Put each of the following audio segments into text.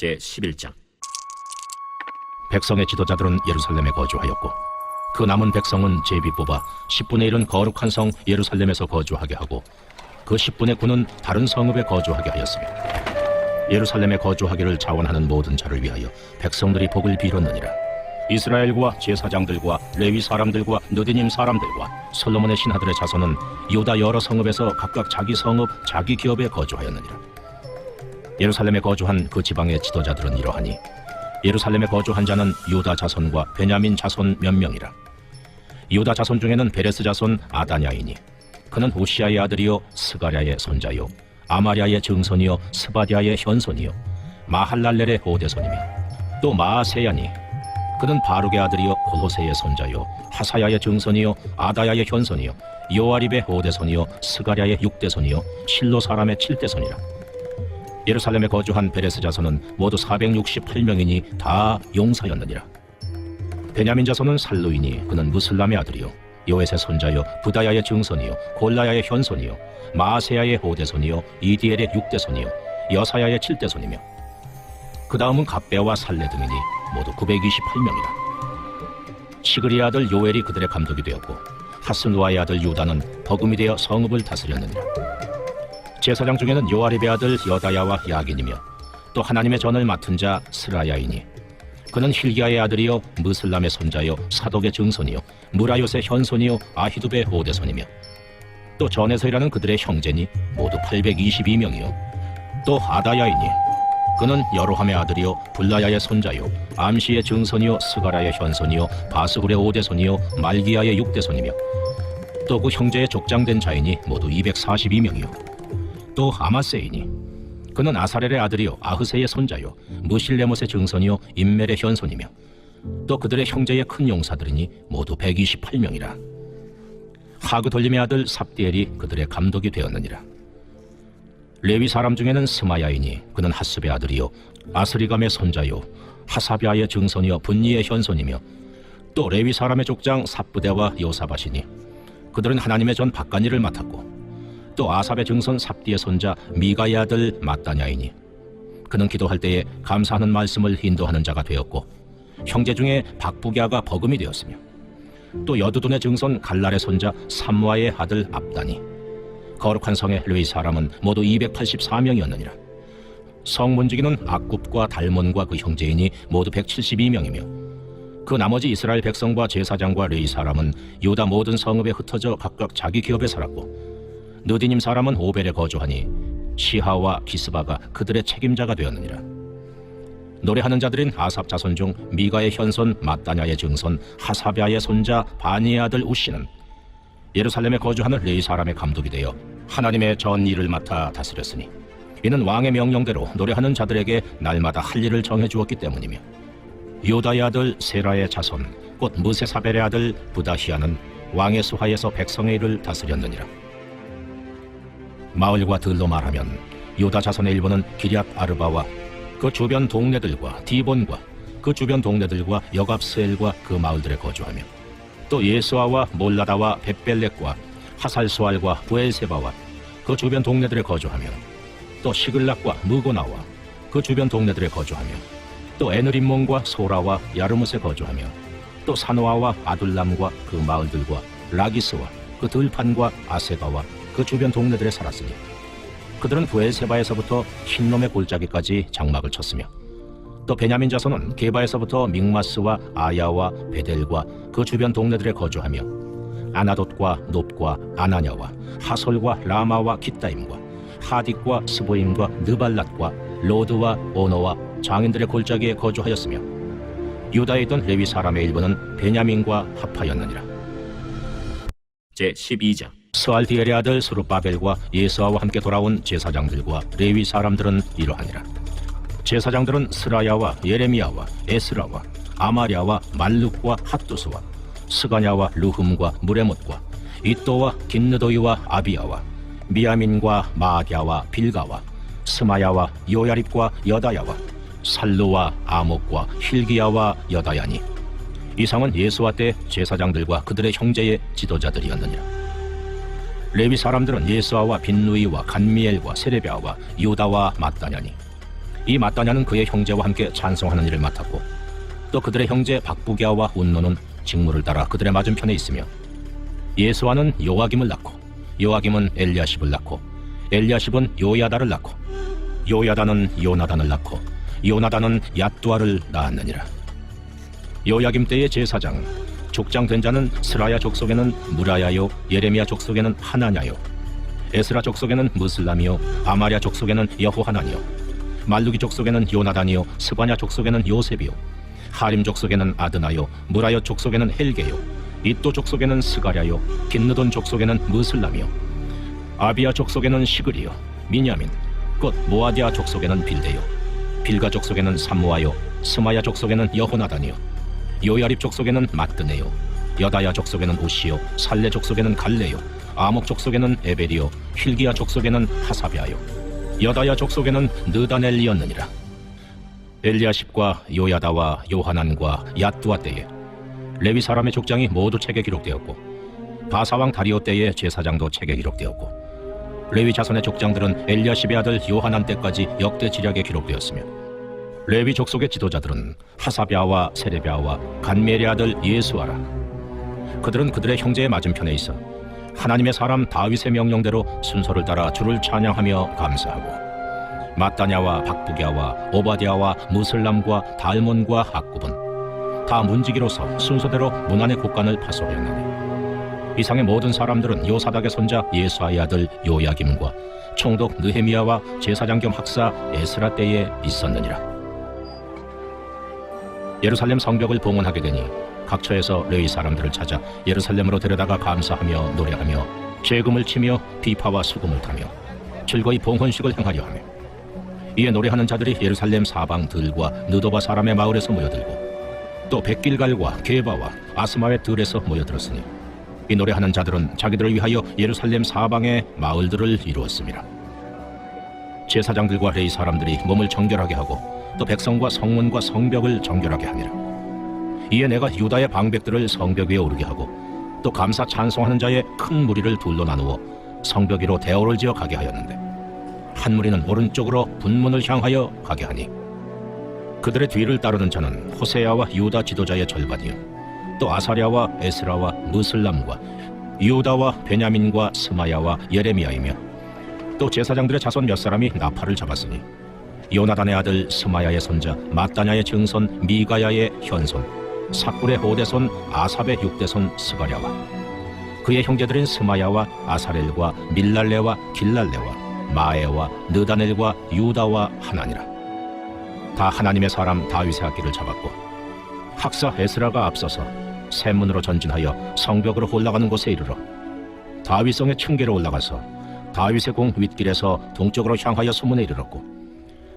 제11장. 백성의 지도자들은 예루살렘에 거주하였고 그 남은 백성은 제비 뽑아 10분의 1은 거룩한 성 예루살렘에서 거주하게 하고 그 10분의 9는 다른 성읍에 거주하게 하였으며 예루살렘에 거주하기를 자원하는 모든 자를 위하여 백성들이 복을 빌었느니라. 이스라엘과 제사장들과 레위 사람들과 느디님 사람들과 솔로몬의 신하들의 자손은 유다 여러 성읍에서 각각 자기 성읍 자기 기업에 거주하였느니라. 예루살렘에 거주한 그 지방의 지도자들은 이러하니 예루살렘에 거주한 자는 유다 자손과 베냐민 자손 몇 명이라. 유다 자손 중에는 베레스 자손 아다냐이니 그는 우시아의 아들이요 스가랴의 손자요 아마랴의 증손이요 스바디아의 현손이요 마할랄렐의 오대손이며 또 마아세야니 그는 바룩의 아들이요 고호세의 손자요 하사야의 증손이요 아다야의 현손이요 요아립의 오대손이요 스가랴의 육대손이요 실로 사람의 칠대손이라. 예루살렘에 거주한 베레스 자손은 모두 468명이니 다 용사였느니라. 베냐민 자손은 살루이니 그는 무슬람의 아들이요 요엣의 손자요 부다야의 증손이요 골라야의 현손이요 마아세야의 오대손이요 이디엘의 육대손이요 여사야의 칠대손이며 그 다음은 갑배와 살레 등이니 모두 928명이라. 시그리의 아들 요엘이 그들의 감독이 되었고 하스누아의 아들 유다는 버금이 되어 성읍을 다스렸느니라. 제사장 중에는 요아립의 아들 여다야와 야긴이며 또 하나님의 전을 맡은 자 스라야이니 그는 힐기야의 아들이요 무슬람의 손자요 사독의 증손이요 무라요스의 현손이요 아히두베의 오대손이며 또 전에서 일하는 그들의 형제니 모두 822명이요 또 아다야이니 그는 여로함의 아들이요 블라야의 손자요 암시의 증손이요 스가라의 현손이요 바스굴의 오대손이요 말기야의 육대손이며 또 그 형제의 족장된 자이니 모두 242명이요 또 아마세이니 그는 아사렐의 아들이요 아흐세의 손자요 무실레못의 증손이요 임멜의 현손이며 또 그들의 형제의 큰 용사들이니 모두 128명이라. 하그돌림의 아들 삽디엘이 그들의 감독이 되었느니라. 레위 사람 중에는 스마야이니 그는 하습의 아들이요 아스리감의 손자요 하사비아의 증손이요 분니의 현손이며 또 레위 사람의 족장 삽부대와 요사바시니 그들은 하나님의 전 박간일을 맡았고 또 아삽의 증손 삽디의 손자 미가의 아들 마따냐이니 그는 기도할 때에 감사하는 말씀을 인도하는 자가 되었고 형제 중에 박부기아가 버금이 되었으며 또 여두둔의 증손 갈랄의 손자 삼와의 아들 압다니 거룩한 성의 레위 사람은 모두 284명이었느니라. 성 문지기는 악굽과 달몬과 그 형제이니 모두 172명이며 그 나머지 이스라엘 백성과 제사장과 레위 사람은 유다 모든 성읍에 흩어져 각각 자기 기업에 살았고 느디님 사람은 오벨에 거주하니 시하와 기스바가 그들의 책임자가 되었느니라. 노래하는 자들인 아삽 자손 중 미가의 현손 마따냐의 증손 하사비아의 손자 바니의 아들 우시는 예루살렘에 거주하는 레위 사람의 감독이 되어 하나님의 전 일을 맡아 다스렸으니 이는 왕의 명령대로 노래하는 자들에게 날마다 할 일을 정해 주었기 때문이며 유다의 아들 세라의 자손 곧 무세사벨의 아들 부다히아는 왕의 수하에서 백성의 일을 다스렸느니라. 마을과 들로 말하면 유다 자손의 일부는 기럇 아르바와 그 주변 동네들과 디본과 그 주변 동네들과 여갑스엘과 그 마을들에 거주하며 또 예스와와 몰라다와 벳벨렉과 하살수알과 부엘세바와 그 주변 동네들에 거주하며 또 시글락과 무고나와 그 주변 동네들에 거주하며 또 에느림몬과 소라와 야르뭇에 거주하며 또 사노아와 아둘람과 그 마을들과 라기스와 그 들판과 아세바와 그 주변 동네들에 살았으니 그들은 부엘세바에서부터 흰놈의 골짜기까지 장막을 쳤으며 또 베냐민 자손은 게바에서부터 믹마스와 아야와 베델과 그 주변 동네들에 거주하며 아나돗과 놉과 아나냐와 하솔과 라마와 깃다임과 하딕과 스보임과 느발랏과 로드와 오노와 장인들의 골짜기에 거주하였으며 유다에 있던 레위 사람의 일부는 베냐민과 합하였느니라. 제12장. 스알디엘의 아들 스룹바벨과 예수아와 함께 돌아온 제사장들과 레위 사람들은 이러하니라. 제사장들은 스라야와 예레미야와 에스라와 아마랴와 말룩과 핫두스와 스가냐와 르흠과 무레못과 이또와 긴느도이와 아비야와 미야민과 마아갸와 빌가와 스마야와 요야립과 여다야와 살루와 아목과 힐기야와 여다야니 이상은 예수와 때 제사장들과 그들의 형제의 지도자들이었느니라. 레위 사람들은 예수아와 빈누이와 간미엘과 세레비아와 유다와 마따냐니 이 마따냐는 그의 형제와 함께 찬송하는 일을 맡았고, 또 그들의 형제 박부기야와 운노는 직무를 따라 그들의 맞은편에 있으며, 예수아는 요아김을 낳고, 요아김은 엘리야십을 낳고, 엘리야십은 요야다를 낳고, 요야다는 요나단을 낳고, 요나단은 얏두아를 낳았느니라. 요야김 때의 제사장 족장 된 자는 스라야 족속에는 무라야요, 예레미야 족속에는 하나냐요, 에스라 족속에는 무슬람이요, 아마랴 족속에는 여호하나니요, 말루기 족속에는 요나단이요, 스바냐 족속에는 요셉이요, 하림 족속에는 아드나요, 무라여 족속에는 헬게요, 이또 족속에는 스가랴요, 긴느돈 족속에는 무슬람이요, 아비야 족속에는 시그리요, 미냐민 곧 모아디아 족속에는 빌데요, 빌가 족속에는 삼무아요, 스마야 족속에는 여호나단이요, 요야립 족속에는 마뜨네요, 여다야 족속에는 우시요, 살레 족속에는 갈레요, 아목 족속에는 에벨이요, 힐기야 족속에는 하사비아요, 여다야 족속에는 느다넬리였느니라. 엘리야십과 요야다와 요하난과 얏두아 때에 레위 사람의 족장이 모두 책에 기록되었고, 바사왕 다리오 때의 제사장도 책에 기록되었고, 레위 자손의 족장들은 엘리야십의 아들 요하난 때까지 역대 지략에 기록되었으며, 레위 족속의 지도자들은 하사비아와 세레비아와 간멜의 아들 예수아라. 그들은 그들의 형제의 맞은편에 있어 하나님의 사람 다윗의 명령대로 순서를 따라 주를 찬양하며 감사하고, 마따냐와 박부기야와 오바디아와 무슬람과 달몬과 학굽은 다 문지기로서 순서대로 문안의 곡간을 파송하였나니, 이상의 모든 사람들은 요사닥의 손자 예수아의 아들 요야김과 총독 느헤미야와 제사장 겸 학사 에스라 때에 있었느니라. 예루살렘 성벽을 봉헌하게 되니 각 처에서 레위 사람들을 찾아 예루살렘으로 데려다가 감사하며 노래하며 재금을 치며 비파와 수금을 타며 즐거이 봉헌식을 행하려 하며, 이에 노래하는 자들이 예루살렘 사방 들과 느도바 사람의 마을에서 모여들고, 또 백길갈과 게바와 아스마의 들에서 모여들었으니, 이 노래하는 자들은 자기들을 위하여 예루살렘 사방의 마을들을 이루었습니다. 제사장들과 레위 사람들이 몸을 정결하게 하고 또 백성과 성문과 성벽을 정결하게 하니라. 이에 내가 유다의 방백들을 성벽 위에 오르게 하고, 또 감사 찬송하는 자의 큰 무리를 둘로 나누어 성벽 위로 대오를 지어 가게 하였는데, 한 무리는 오른쪽으로 분문을 향하여 가게 하니, 그들의 뒤를 따르는 자는 호세야와 유다 지도자의 절반이요, 또 아사랴와 에스라와 무슬람과 유다와 베냐민과 스마야와 예레미야이며, 또 제사장들의 자손 몇 사람이 나팔을 잡았으니, 요나단의 아들 스마야의 손자 마따냐의 증손 미가야의 현손 삭굴의 호대손 아삽의 육대손 스가랴와 그의 형제들인 스마야와 아사렐과 밀랄레와 길랄레와 마에와 느다넬과 유다와 하나니라. 다 하나님의 사람 다윗의 악기를 잡았고, 학사 에스라가 앞서서 샘문으로 전진하여 성벽으로 올라가는 곳에 이르러 다윗성의 층계로 올라가서 다윗의 공 윗길에서 동쪽으로 향하여 소문에 이르렀고,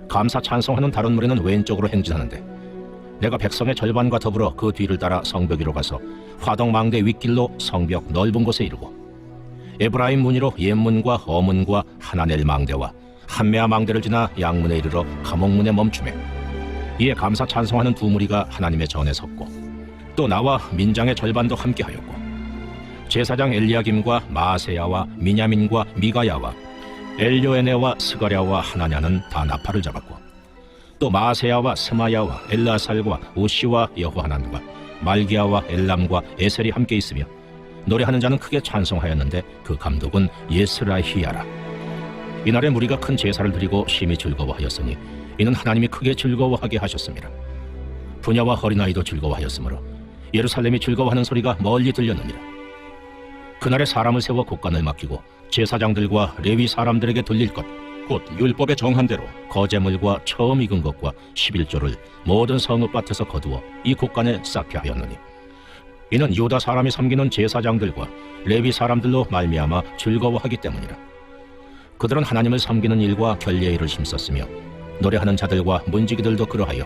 감사 찬송하는 다른 무리는 왼쪽으로 행진하는데, 내가 백성의 절반과 더불어 그 뒤를 따라 성벽 위로 가서 화덕망대 윗길로 성벽 넓은 곳에 이르고, 에브라임 문이로 옛문과 어문과 하나넬 망대와 한메아 망대를 지나 양문에 이르러 감옥문에 멈추매, 이에 감사 찬송하는 두 무리가 하나님의 전에 섰고, 또 나와 민장의 절반도 함께하였고, 제사장 엘리야김과 마아세야와 미냐민과 미가야와 엘요에네와 스가랴와 하나냐는 다 나팔을 잡았고, 또 마아세야와 스마야와 엘라살과 우시와 여호하난과 말기야와 엘람과 에셀이 함께 있으며, 노래하는 자는 크게 찬송하였는데 그 감독은 예스라히야라. 이날에 무리가 큰 제사를 드리고 심히 즐거워하였으니, 이는 하나님이 크게 즐거워하게 하셨습니다. 부녀와 어린아이도 즐거워하였으므로 예루살렘이 즐거워하는 소리가 멀리 들렸느니라. 그날에 사람을 세워 곡간을 맡기고 제사장들과 레위 사람들에게 돌릴 것, 곧 율법에 정한 대로 거제물과 처음 익은 것과 11조를 모든 성읍밭에서 거두어 이 곡간에 쌓게 하였느니, 이는 유다 사람이 섬기는 제사장들과 레위 사람들로 말미암아 즐거워하기 때문이라. 그들은 하나님을 섬기는 일과 결례의 일을 힘썼으며, 노래하는 자들과 문지기들도 그러하여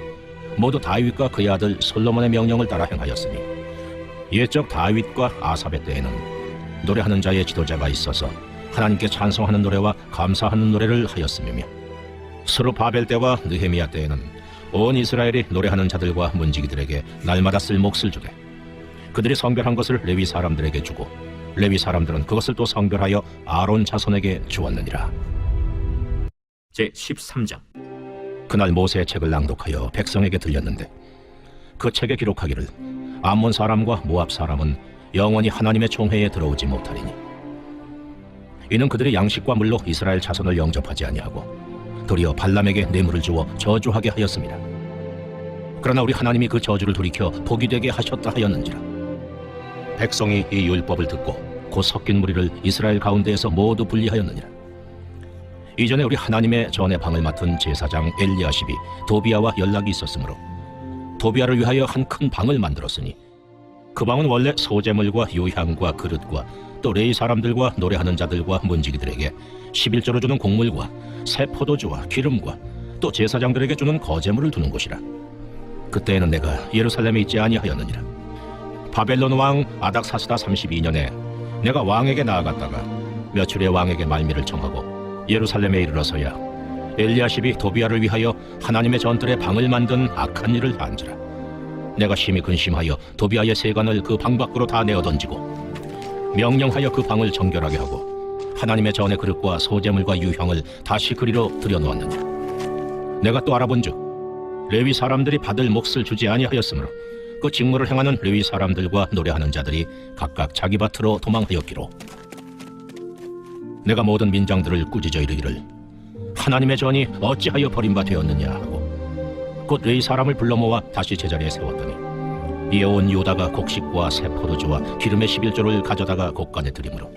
모두 다윗과 그의 아들 솔로몬의 명령을 따라 행하였으니, 옛적 다윗과 아삽의 때에는 노래하는 자의 지도자가 있어서 하나님께 찬송하는 노래와 감사하는 노래를 하였으며, 스룹바벨 때와 느헤미야 때에는 온 이스라엘이 노래하는 자들과 문지기들에게 날마다 쓸 몫을 주되, 그들이 성별한 것을 레위 사람들에게 주고, 레위 사람들은 그것을 또 성별하여 아론 자손에게 주었느니라. 제 13장. 그날 모세의 책을 낭독하여 백성에게 들렸는데 그 책에 기록하기를 암몬 사람과 모압 사람은 영원히 하나님의 총회에 들어오지 못하리니 이는 그들의 양식과 물로 이스라엘 자손을 영접하지 아니하고 도리어 발람에게 뇌물을 주어 저주하게 하였습니다. 그러나 우리 하나님이 그 저주를 돌이켜 복이 되게 하셨다 하였는지라. 백성이 이 율법을 듣고 곧 섞인 무리를 이스라엘 가운데에서 모두 분리하였느니라. 이전에 우리 하나님의 전의 방을 맡은 제사장 엘리야십이 도비아와 연락이 있었으므로 도비아를 위하여 한 큰 방을 만들었으니 그 방은 원래 소재물과 유향과 그릇과 또 레위 사람들과 노래하는 자들과 문지기들에게 11조로 주는 곡물과 새 포도주와 기름과 또 제사장들에게 주는 거제물을 두는 곳이라. 그때에는 내가 예루살렘에 있지 아니하였느니라. 바벨론 왕 아닥사스다 32년에 내가 왕에게 나아갔다가 며칠에 왕에게 말미를 청하고 예루살렘에 이르러서야 엘리야십이 도비아를 위하여 하나님의 전뜰에 방을 만든 악한 일을 한지라. 내가 심히 근심하여 도비아의 세관을 그 방 밖으로 다 내어 던지고 명령하여 그 방을 정결하게 하고 하나님의 전의 그릇과 소재물과 유향을 다시 그리로 들여놓았느냐. 내가 또 알아본즉 레위 사람들이 받을 몫을 주지 아니하였으므로 그 직무를 행하는 레위 사람들과 노래하는 자들이 각각 자기 밭으로 도망하였기로 내가 모든 민장들을 꾸짖어 이르기를 하나님의 전이 어찌하여 버림바 되었느냐 하고 곧 레위 사람을 불러 모아 다시 제자리에 세웠더니 이에 온 유다가 곡식과 새 포도주와 기름의 11조를 가져다가 곡간에 드리므로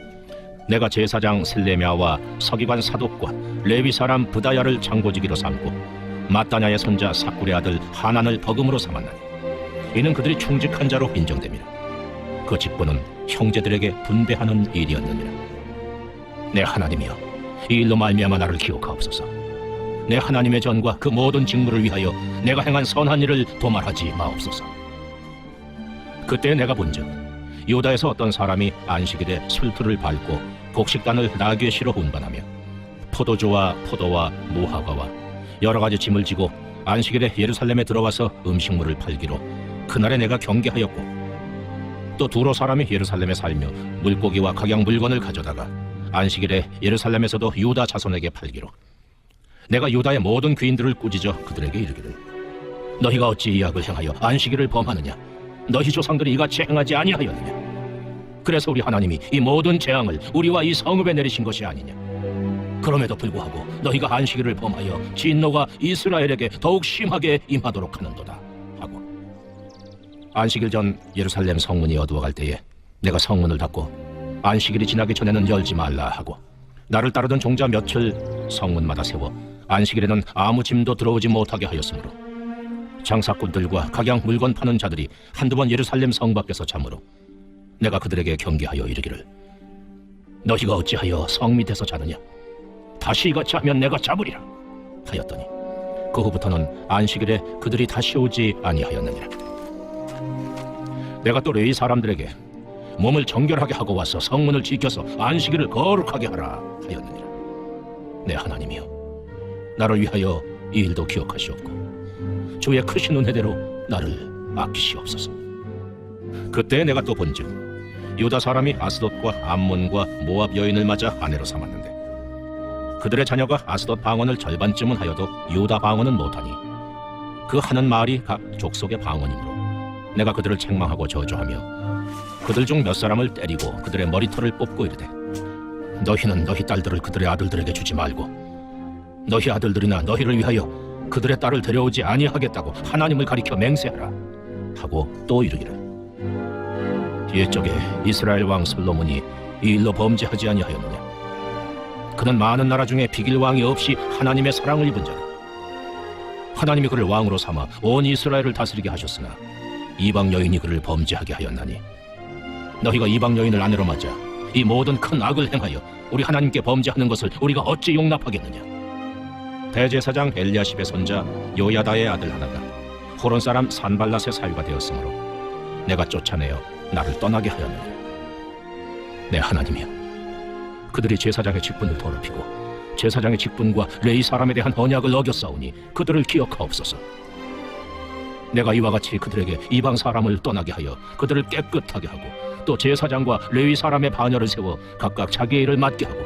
내가 제사장 셀레미야와 서기관 사독과 레위 사람 브다야를 장고지기로 삼고 마따냐의 손자 사꿀의 아들 하난을 버금으로 삼았나니 이는 그들이 충직한 자로 인정됩니다. 그 직분은 형제들에게 분배하는 일이었느니라. 내 하나님이여, 이 일로 말미암아 나를 기억하옵소서. 내 하나님의 전과 그 모든 직무를 위하여 내가 행한 선한 일을 도말하지 마옵소서. 그때 내가 본즉 유다에서 어떤 사람이 안식일에 술틀을 밟고 곡식단을 나귀의 시로 운반하며 포도주와 포도와 무화과와 여러 가지 짐을 지고 안식일에 예루살렘에 들어와서 음식물을 팔기로 그날에 내가 경계하였고 또 두로 사람이 예루살렘에 살며 물고기와 각양 물건을 가져다가 안식일에 예루살렘에서도 유다 자손에게 팔기로 내가 유다의 모든 귀인들을 꾸짖어 그들에게 이르기를 너희가 어찌 이 악을 행하여 안식일을 범하느냐. 너희 조상들이 이같이 행하지 아니하였느냐. 그래서 우리 하나님이 이 모든 재앙을 우리와 이 성읍에 내리신 것이 아니냐. 그럼에도 불구하고 너희가 안식일을 범하여 진노가 이스라엘에게 더욱 심하게 임하도록 하는도다 하고 안식일 전 예루살렘 성문이 어두워갈 때에 내가 성문을 닫고 안식일이 지나기 전에는 열지 말라 하고 나를 따르던 종자 며칠 성문마다 세워 안식일에는 아무 짐도 들어오지 못하게 하였으므로 장사꾼들과 각양 물건 파는 자들이 한두 번 예루살렘 성 밖에서 자므로 내가 그들에게 경계하여 이르기를 너희가 어찌하여 성 밑에서 자느냐. 다시 이같이 하면 내가 잡으리라 하였더니 그 후부터는 안식일에 그들이 다시 오지 아니하였느니라. 내가 또 레위 사람들에게 몸을 정결하게 하고 와서 성문을 지켜서 안식일을 거룩하게 하라 하였느니라. 내 하나님이여, 나를 위하여 이 일도 기억하시옵고 주의 크신 은혜대로 나를 아끼시옵소서. 그때 내가 또 본즉 유다 사람이 아스돗과 암몬과 모압 여인을 맞아 아내로 삼았는데 그들의 자녀가 아스돗 방언을 절반쯤은 하여도 유다 방언은 못하니 그 하는 말이 각 족속의 방언이므로 내가 그들을 책망하고 저주하며 그들 중 몇 사람을 때리고 그들의 머리털을 뽑고 이르되 너희는 너희 딸들을 그들의 아들들에게 주지 말고 너희 아들들이나 너희를 위하여 그들의 딸을 데려오지 아니하겠다고 하나님을 가리켜 맹세하라 하고 또 이르기를 옛적에 이스라엘 왕 솔로몬이 이 일로 범죄하지 아니하였느냐. 그는 많은 나라 중에 비길 왕이 없이 하나님의 사랑을 입은 자라. 하나님이 그를 왕으로 삼아 온 이스라엘을 다스리게 하셨으나 이방 여인이 그를 범죄하게 하였나니 너희가 이방 여인을 아내로 맞아 이 모든 큰 악을 행하여 우리 하나님께 범죄하는 것을 우리가 어찌 용납하겠느냐. 대제사장 엘리야십의 손자 요야다의 아들 하나가 호론 사람 산발랏의 사위가 되었으므로 내가 쫓아내어 나를 떠나게 하였느니라. 내 하나님이여, 그들이 제사장의 직분을 더럽히고 제사장의 직분과 레위 사람에 대한 언약을 어겼사오니 그들을 기억하옵소서. 내가 이와 같이 그들에게 이방 사람을 떠나게 하여 그들을 깨끗하게 하고 또 제사장과 레위 사람의 반열을 세워 각각 자기의 일을 맡게 하고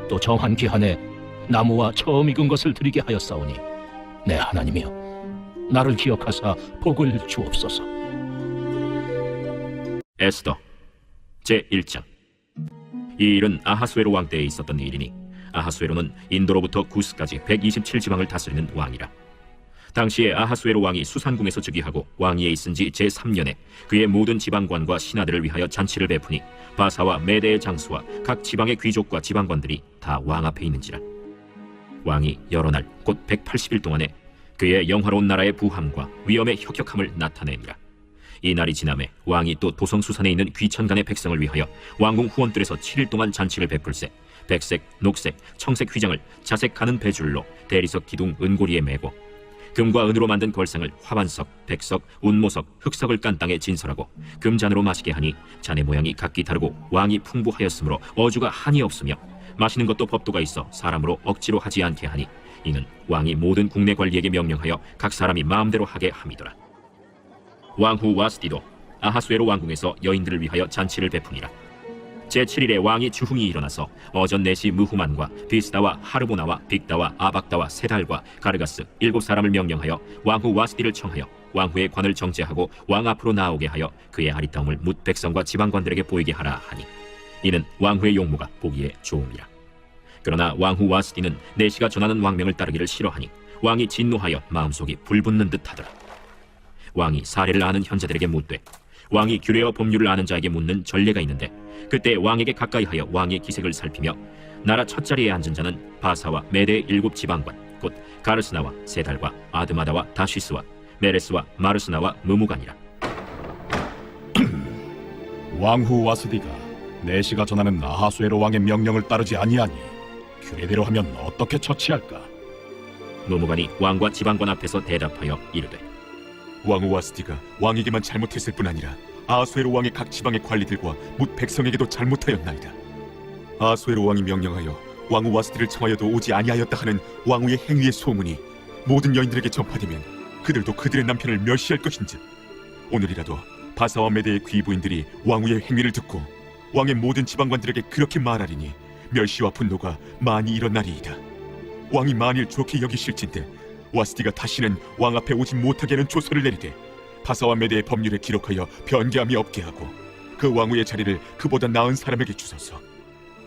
또 정한 기한에 나무와 처음 익은 것을 드리게 하였사오니 내 하나님이여, 나를 기억하사 복을 주옵소서. 에스더 제1장. 이 일은 아하수에로 왕 때에 있었던 일이니 아하수에로는 인도로부터 구스까지 127지방을 다스리는 왕이라. 당시에 아하수에로 왕이 수산궁에서 즉위하고 왕위에 있은 지 제3년에 그의 모든 지방관과 신하들을 위하여 잔치를 베푸니 바사와 메대의 장수와 각 지방의 귀족과 지방관들이 다 왕 앞에 있는지라. 왕이 여러 날 곧 180일 동안에 그의 영화로운 나라의 부함과 위엄의 혁혁함을 나타내니라. 이 날이 지남에 왕이 또 도성수산에 있는 귀천간의 백성을 위하여 왕궁 후원들에서 7일 동안 잔치를 베풀세 백색, 녹색, 청색 휘장을 자색 가는 배줄로 대리석 기둥 은고리에 메고 금과 은으로 만든 걸상을 화반석, 백석, 운모석, 흑석을 깐 땅에 진설하고 금잔으로 마시게 하니 잔의 모양이 각기 다르고 왕이 풍부하였으므로 어주가 한이 없으며 마시는 것도 법도가 있어 사람으로 억지로 하지 않게 하니 이는 왕이 모든 국내 관리에게 명령하여 각 사람이 마음대로 하게 함이더라. 왕후 와스디도 아하수에로 왕궁에서 여인들을 위하여 잔치를 베푸니라. 제7일에 왕이 주흥이 일어나서 어전 내시 무후만과 비스다와 하르보나와 빅다와 아박다와 세달과 가르가스 7사람을 명령하여 왕후 와스디를 청하여 왕후의 관을 정제하고 왕 앞으로 나오게 하여 그의 아리따움을 뭇 백성과 지방관들에게 보이게 하라 하니 이는 왕후의 용모가 보기에 좋음이라. 그러나 왕후 와스디는 내시가 전하는 왕명을 따르기를 싫어하니 왕이 진노하여 마음속이 불붙는 듯하더라. 왕이 사례를 아는 현자들에게 묻되 왕이 규례와 법률을 아는 자에게 묻는 전례가 있는데 그때 왕에게 가까이하여 왕의 기색을 살피며 나라 첫자리에 앉은 자는 바사와 메대 7지방관 곧 가르스나와 세달과 아드마다와 다시스와 메레스와 마르스나와 무무간이라. 왕후 와스디가 내시가 전하는 아하수에로 왕의 명령을 따르지 아니하니 규례대로 하면 어떻게 처치할까? 무무간이 왕과 지방관 앞에서 대답하여 이르되 왕후 와스디가 왕에게만 잘못했을 뿐 아니라 아하수에로 왕의 각 지방의 관리들과 뭇 백성에게도 잘못하였나이다. 아하수에로 왕이 명령하여 왕후 와스디를 청하여도 오지 아니하였다 하는 왕후의 행위의 소문이 모든 여인들에게 전파되면 그들도 그들의 남편을 멸시할 것인즉 오늘이라도 바사와 메대의 귀부인들이 왕후의 행위를 듣고 왕의 모든 지방관들에게 그렇게 말하리니 멸시와 분노가 많이 일어나리이다. 왕이 만일 좋게 여기실진데 와스디가 다시는 왕 앞에 오지 못하게 하는 조서를 내리되 바사와 메대의 법률에 기록하여 변개함이 없게 하고 그 왕후의 자리를 그보다 나은 사람에게 주소서.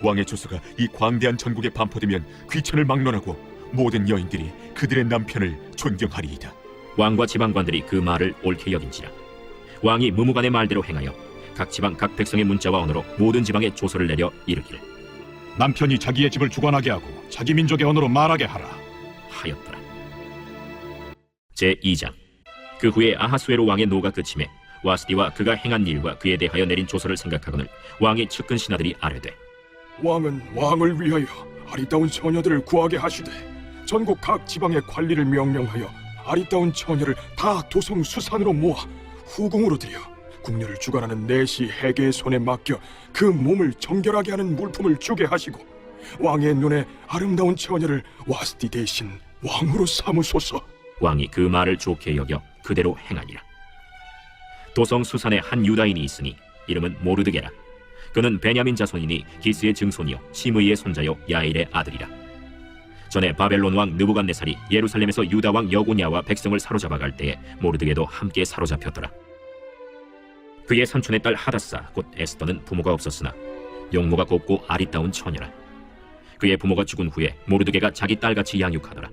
왕의 조서가 이 광대한 전국에 반포되면 귀천을 막론하고 모든 여인들이 그들의 남편을 존경하리이다. 왕과 지방관들이 그 말을 옳게 여긴지라. 왕이 무무간의 말대로 행하여 각 지방 각 백성의 문자와 언어로 모든 지방에 조서를 내려 이르기를 남편이 자기의 집을 주관하게 하고 자기 민족의 언어로 말하게 하라 하였더라. 제2장. 그 후에 아하수에로 왕의 노가 그침에 와스디와 그가 행한 일과 그에 대하여 내린 조서를 생각하거늘 왕의 측근 신하들이 아뢰되 왕은 왕을 위하여 아리따운 처녀들을 구하게 하시되 전국 각 지방의 관리를 명령하여 아리따운 처녀를 다 도성 수산으로 모아 후궁으로 들여 궁녀를 주관하는 내시 해계의 손에 맡겨 그 몸을 정결하게 하는 물품을 주게 하시고 왕의 눈에 아름다운 처녀를 와스디 대신 왕으로 삼으소서. 왕이 그 말을 좋게 여겨 그대로 행하니라. 도성 수산에 한 유다인이 있으니 이름은 모르드게라. 그는 베냐민 자손이니 기스의 증손이요 시므이의 손자요 야일의 아들이라. 전에 바벨론 왕 느부갓네살이 예루살렘에서 유다 왕 여고냐와 백성을 사로잡아 갈 때에 모르드게도 함께 사로잡혔더라. 그의 삼촌의 딸 하다사 곧 에스더는 부모가 없었으나 용모가 곱고 아리따운 처녀라. 그의 부모가 죽은 후에 모르드게가 자기 딸같이 양육하더라.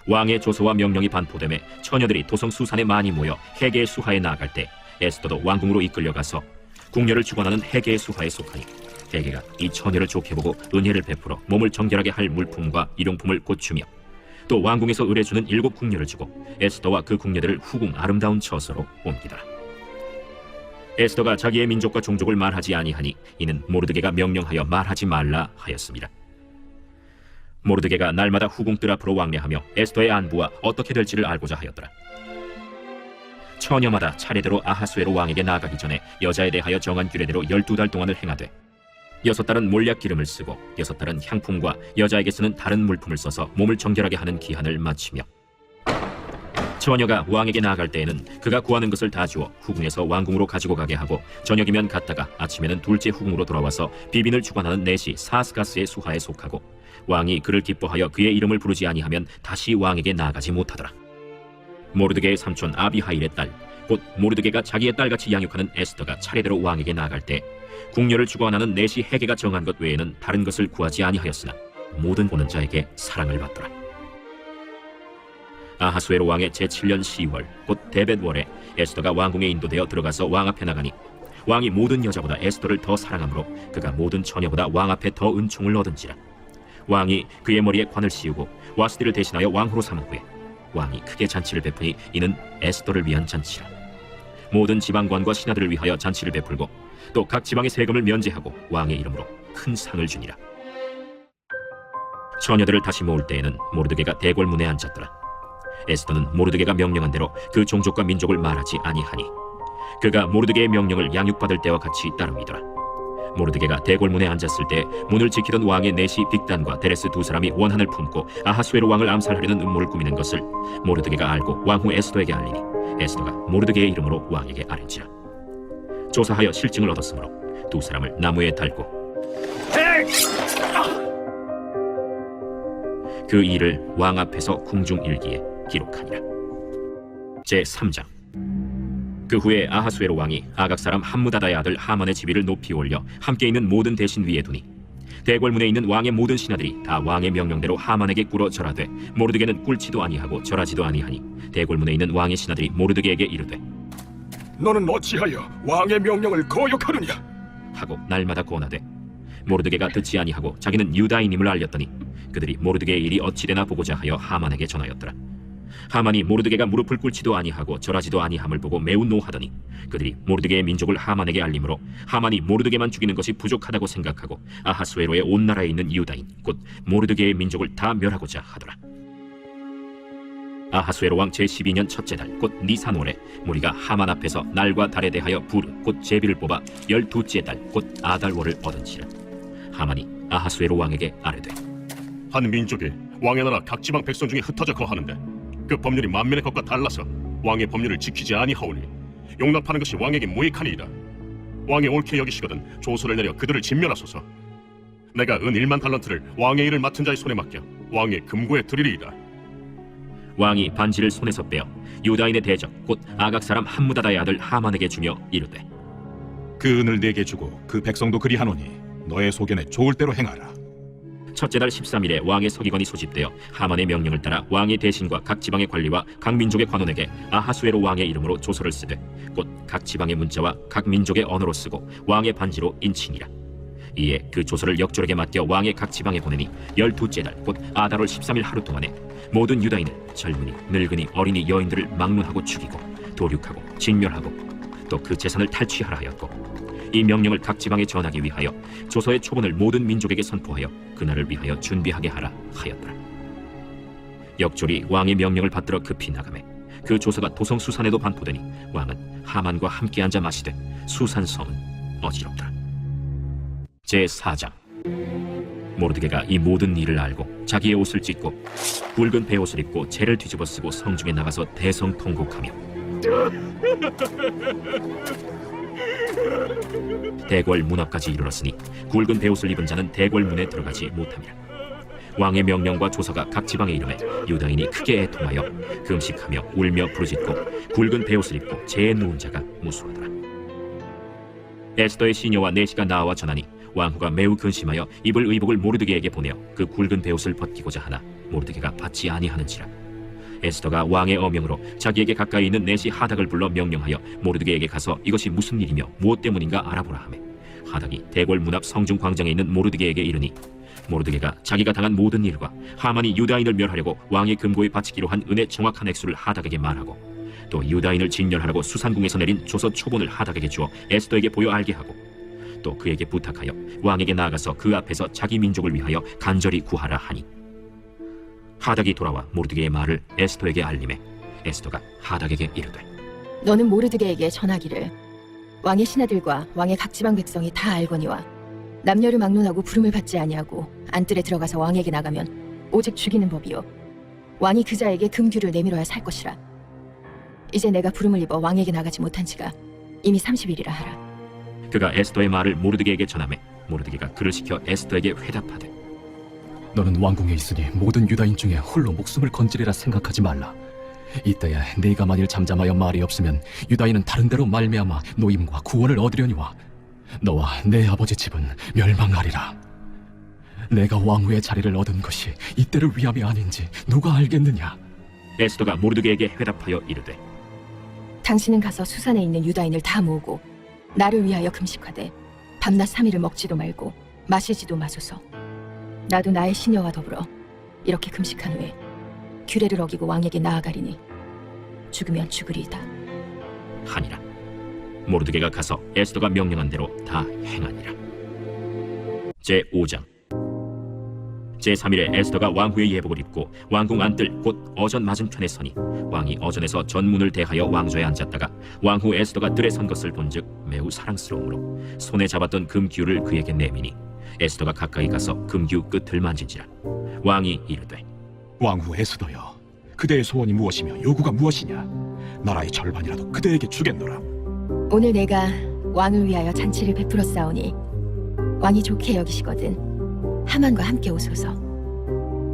왕의 조서와 명령이 반포됨에 처녀들이 도성 수산에 많이 모여 해계의 수하에 나아갈 때 에스더도 왕궁으로 이끌려가서 궁녀를 주관하는 해계의 수하에 속하니 해계가 이 처녀를 좋게 보고 은혜를 베풀어 몸을 정결하게 할 물품과 일용품을 고추며 또 왕궁에서 의뢰주는 7 궁녀를 주고 에스더와 그 궁녀들을 후궁 아름다운 처소로 옮기더라. 에스더가 자기의 민족과 종족을 말하지 아니하니 이는 모르드게가 명령하여 말하지 말라 하였습니다. 모르드게가 날마다 후궁 뜰 앞으로 왕래하며 에스더의 안부와 어떻게 될지를 알고자 하였더라. 처녀마다 차례대로 아하수에로 왕에게 나아가기 전에 여자에 대하여 정한 규례대로 12달 동안을 행하되 6달은 몰약 기름을 쓰고 6달은 향품과 여자에게 쓰는 다른 물품을 써서 몸을 정결하게 하는 기한을 마치며 처녀가 왕에게 나아갈 때에는 그가 구하는 것을 다 주어 후궁에서 왕궁으로 가지고 가게 하고 저녁이면 갔다가 아침에는 둘째 후궁으로 돌아와서 비빈을 주관하는 내시 사스가스의 수하에 속하고 왕이 그를 기뻐하여 그의 이름을 부르지 아니하면 다시 왕에게 나아가지 못하더라. 모르드게의 삼촌 아비하일의 딸, 곧 모르드게가 자기의 딸같이 양육하는 에스더가 차례대로 왕에게 나아갈 때 궁녀를 주관하는 내시 헤게가 정한 것 외에는 다른 것을 구하지 아니하였으나 모든 보는 자에게 사랑을 받더라. 아하수에로 왕의 제7년 10월 곧 데벳월에 에스더가 왕궁에 인도되어 들어가서 왕 앞에 나가니 왕이 모든 여자보다 에스더를 더 사랑하므로 그가 모든 처녀보다 왕 앞에 더 은총을 얻은지라. 왕이 그의 머리에 관을 씌우고 와스디를 대신하여 왕후로 삼은 후에 왕이 크게 잔치를 베푸니 이는 에스더를 위한 잔치라. 모든 지방관과 신하들을 위하여 잔치를 베풀고 또 각 지방의 세금을 면제하고 왕의 이름으로 큰 상을 주니라. 처녀들을 다시 모을 때에는 모르드게가 대궐문에 앉았더라. 에스더는 모르드게가 명령한 대로 그 종족과 민족을 말하지 아니하니 그가 모르드게의 명령을 양육받을 때와 같이 따름이더라. 모르드게가 대궐문에 앉았을 때 문을 지키던 왕의 내시 빅단과 데레스 두 사람이 원한을 품고 아하수에로 왕을 암살하려는 음모를 꾸미는 것을 모르드게가 알고 왕후 에스더에게 알리니 에스더가 모르드게의 이름으로 왕에게 아뢰지라. 조사하여 실증을 얻었으므로 두 사람을 나무에 달고 그 일을 왕 앞에서 궁중일기에 기록하니라. 제3장. 그 후에 아하수에로 왕이 아각 사람 함무다다의 아들 하만의 지위를 높이 올려 함께 있는 모든 대신 위에 두니 대궐문에 있는 왕의 모든 신하들이 다 왕의 명령대로 하만에게 꿇어 절하되 모르드게는 꿇지도 아니하고 절하지도 아니하니 대궐문에 있는 왕의 신하들이 모르드게에게 이르되 너는 어찌하여 왕의 명령을 거역하느냐? 하고 날마다 권하되 모르드게가 듣지 아니하고 자기는 유다인임을 알렸더니 그들이 모르드게의 일이 어찌되나 보고자 하여 하만에게 전하였더라. 하만이 모르드게가 무릎을 꿇지도 아니하고 절하지도 아니함을 보고 매우 노하더니 그들이 모르드게의 민족을 하만에게 알림으로 하만이 모르드게만 죽이는 것이 부족하다고 생각하고 아하수에로의 온 나라에 있는 유다인 곧 모르드게의 민족을 다 멸하고자 하더라. 아하수에로 왕 제12년 첫째 달 곧 니산월에 무리가 하만 앞에서 날과 달에 대하여 부르 곧 제비를 뽑아 12째 달 곧 아달월을 얻은지라. 하만이 아하수에로 왕에게 아뢰되 한 민족이 왕의 나라 각 지방 백성 중에 흩어져 거하는데 그 법률이 만면의 것과 달라서 왕의 법률을 지키지 아니하오니 용납하는 것이 왕에게 무익하니이다. 왕이 옳게 여기시거든 조서를 내려 그들을 진멸하소서. 내가 은 1만 달란트를 왕의 일을 맡은 자의 손에 맡겨 왕의 금고에 드리리이다. 왕이 반지를 손에서 빼어 유다인의 대적 곧 아각 사람 함무다다의 아들 하만에게 주며 이르되 그 은을 내게 주고 그 백성도 그리하노니 너의 소견에 좋을 대로 행하라. 첫째 달 13일에 왕의 서기관이 소집되어 하만의 명령을 따라 왕의 대신과 각 지방의 관리와 각 민족의 관원에게 아하수에로 왕의 이름으로 조서를 쓰되 곧 각 지방의 문자와 각 민족의 언어로 쓰고 왕의 반지로 인치니라. 이에 그 조서를 역졸에게 맡겨 왕의 각 지방에 보내니 12째 달 곧 아달월 13일 하루 동안에 모든 유다인을 젊은이 늙은이 어린이 여인들을 막론하고 죽이고 도륙하고 진멸하고 또 그 재산을 탈취하라 하였고 이 명령을 각 지방에 전하기 위하여 조서의 초본을 모든 민족에게 선포하여 그날을 위하여 준비하게 하라 하였더라. 역졸이 왕의 명령을 받들어 급히 나가매 그 조서가 도성 수산에도 반포되니 왕은 하만과 함께 앉아 마시되 수산성은 어지럽더라. 제4장. 모르드게가 이 모든 일을 알고 자기의 옷을 찢고 굵은 베옷을 입고 재를 뒤집어 쓰고 성중에 나가서 대성통곡하며 대궐 문 앞까지 이르렀으니 굵은 베옷을 입은 자는 대궐 문에 들어가지 못함이라. 왕의 명령과 조서가 각 지방에 이르매 유다인이 크게 애통하여 금식하며 울며 부르짖고 굵은 베옷을 입고 재에 누운 자가 무수하더라. 에스더의 시녀와 내시가 나와 전하니 왕후가 매우 근심하여 입을 의복을 모르드게에게 보내어 그 굵은 베옷을 벗기고자 하나 모르드게가 받지 아니하는지라. 에스더가 왕의 어명으로 자기에게 가까이 있는 내시 하닥을 불러 명령하여 모르드게에게 가서 이것이 무슨 일이며 무엇 때문인가 알아보라 하매 하닥이 대궐 문 앞 성중 광장에 있는 모르드게에게 이르니 모르드게가 자기가 당한 모든 일과 하만이 유다인을 멸하려고 왕의 금고에 바치기로 한 은의 정확한 액수를 하닥에게 말하고 또 유다인을 진멸하라고 수산궁에서 내린 조서 초본을 하닥에게 주어 에스더에게 보여 알게 하고 또 그에게 부탁하여 왕에게 나아가서 그 앞에서 자기 민족을 위하여 간절히 구하라 하니 하닥이 돌아와 모르드게의 말을 에스더에게 알림해 에스더가 하닥에게 이르되 너는 모르드게에게 전하기를 왕의 신하들과 왕의 각 지방 백성이 다 알거니와 남녀를 막론하고 부름을 받지 아니하고 안뜰에 들어가서 왕에게 나가면 오직 죽이는 법이요 왕이 그자에게 금규를 내밀어야 살 것이라. 이제 내가 부름을 입어 왕에게 나가지 못한 지가 이미 30일이라 하라. 그가 에스더의 말을 모르드게에게 전하매 모르드게가 그를 시켜 에스더에게 회답하되 너는 왕궁에 있으니 모든 유다인 중에 홀로 목숨을 건지리라 생각하지 말라. 이때에 네가 만일 잠잠하여 말이 없으면 유다인은 다른 데로 말미암아 노임과 구원을 얻으려니와 너와 내 아버지 집은 멸망하리라. 내가 왕후의 자리를 얻은 것이 이때를 위함이 아닌지 누가 알겠느냐? 에스더가 모르드게에게 회답하여 이르되 당신은 가서 수산에 있는 유다인을 다 모으고 나를 위하여 금식하되 밤낮 3일을 먹지도 말고 마시지도 마소서. 나도 나의 시녀와 더불어 이렇게 금식한 후에 규례를 어기고 왕에게 나아가리니 죽으면 죽으리이다. 하니라. 모르드게가 가서 에스더가 명령한 대로 다 행하니라. 제5장 제3일에 에스더가 왕후의 예복을 입고 왕궁 안뜰 곧 어전 맞은편에 서니 왕이 어전에서 전문을 대하여 왕좌에 앉았다가 왕후 에스더가 뜰에 선 것을 본즉 매우 사랑스러우므로 손에 잡았던 금기울을 그에게 내미니 에스더가 가까이 가서 금기우 끝을 만진지라. 왕이 이르되 왕후 에스더여, 그대의 소원이 무엇이며 요구가 무엇이냐? 나라의 절반이라도 그대에게 주겠노라. 오늘 내가 왕을 위하여 잔치를 베풀어 싸우니 왕이 좋게 여기시거든 하만과 함께 오소서.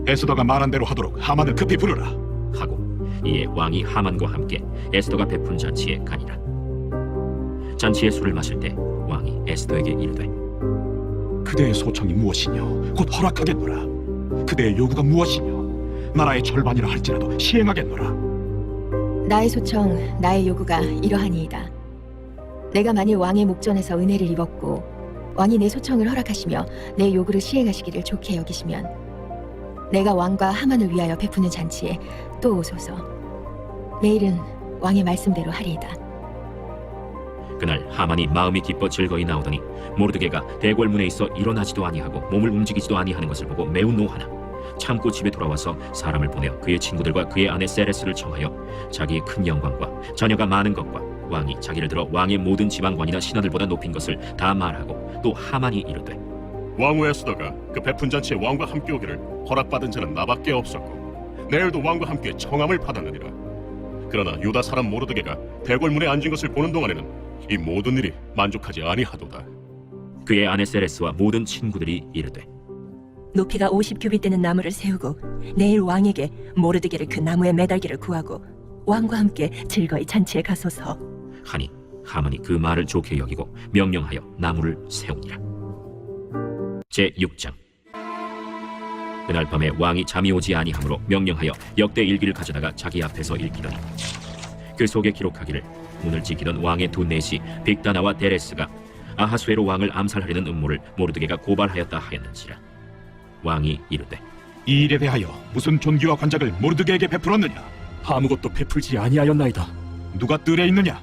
에스더가 말한 대로 하도록 하만을 급히 부르라. 하고 이에 왕이 하만과 함께 에스더가 베푼 잔치에 가니라. 잔치의 술을 마실 때 왕이 에스더에게 이르되 그대의 소청이 무엇이며 곧 허락하겠노라. 그대의 요구가 무엇이며 나라의 절반이라 할지라도 시행하겠노라. 나의 소청, 나의 요구가 이러하니이다. 내가 만일 왕의 목전에서 은혜를 입었고 왕이 내 소청을 허락하시며 내 요구를 시행하시기를 좋게 여기시면 내가 왕과 하만을 위하여 베푸는 잔치에 또 오소서. 내일은 왕의 말씀대로 하리이다. 그날 하만이 마음이 기뻐 즐거이 나오더니 모르드게가 대궐문에 있어 일어나지도 아니하고 몸을 움직이지도 아니하는 것을 보고 매우 노하나 참고 집에 돌아와서 사람을 보내어 그의 친구들과 그의 아내 세레스를 청하여 자기의 큰 영광과 자녀가 많은 것과 왕이 자기를 들어 왕의 모든 지방관이나 신하들보다 높인 것을 다 말하고 또 하만이 이르되 왕후 에스더가 그 베푼 잔치에 왕과 함께 오기를 허락받은 자는 나밖에 없었고 내일도 왕과 함께 청함을 받았느니라. 그러나 유다 사람 모르드게가 대궐문에 앉은 것을 보는 동안에는 이 모든 일이 만족하지 아니하도다. 그의 아내 세레스와 모든 친구들이 이르되 높이가 50규빗 되는 나무를 세우고 내일 왕에게 모르드게를 그 나무에 매달기를 구하고 왕과 함께 즐거이 잔치에 가소서. 하니 하만이 그 말을 좋게 여기고 명령하여 나무를 세우니라. 제6장 그날 밤에 왕이 잠이 오지 아니하므로 명령하여 역대 일기를 가져다가 자기 앞에서 읽히더니 그 속에 기록하기를 문을 지키던 왕의 두 내시 빅다나와 데레스가 아하수에로 왕을 암살하려는 음모를 모르드게가 고발하였다 하였는지라. 왕이 이르되 이 일에 대하여 무슨 존귀와 관작을 모르드게에게 베풀었느냐? 아무것도 베풀지 아니하였나이다. 누가 뜰에 있느냐?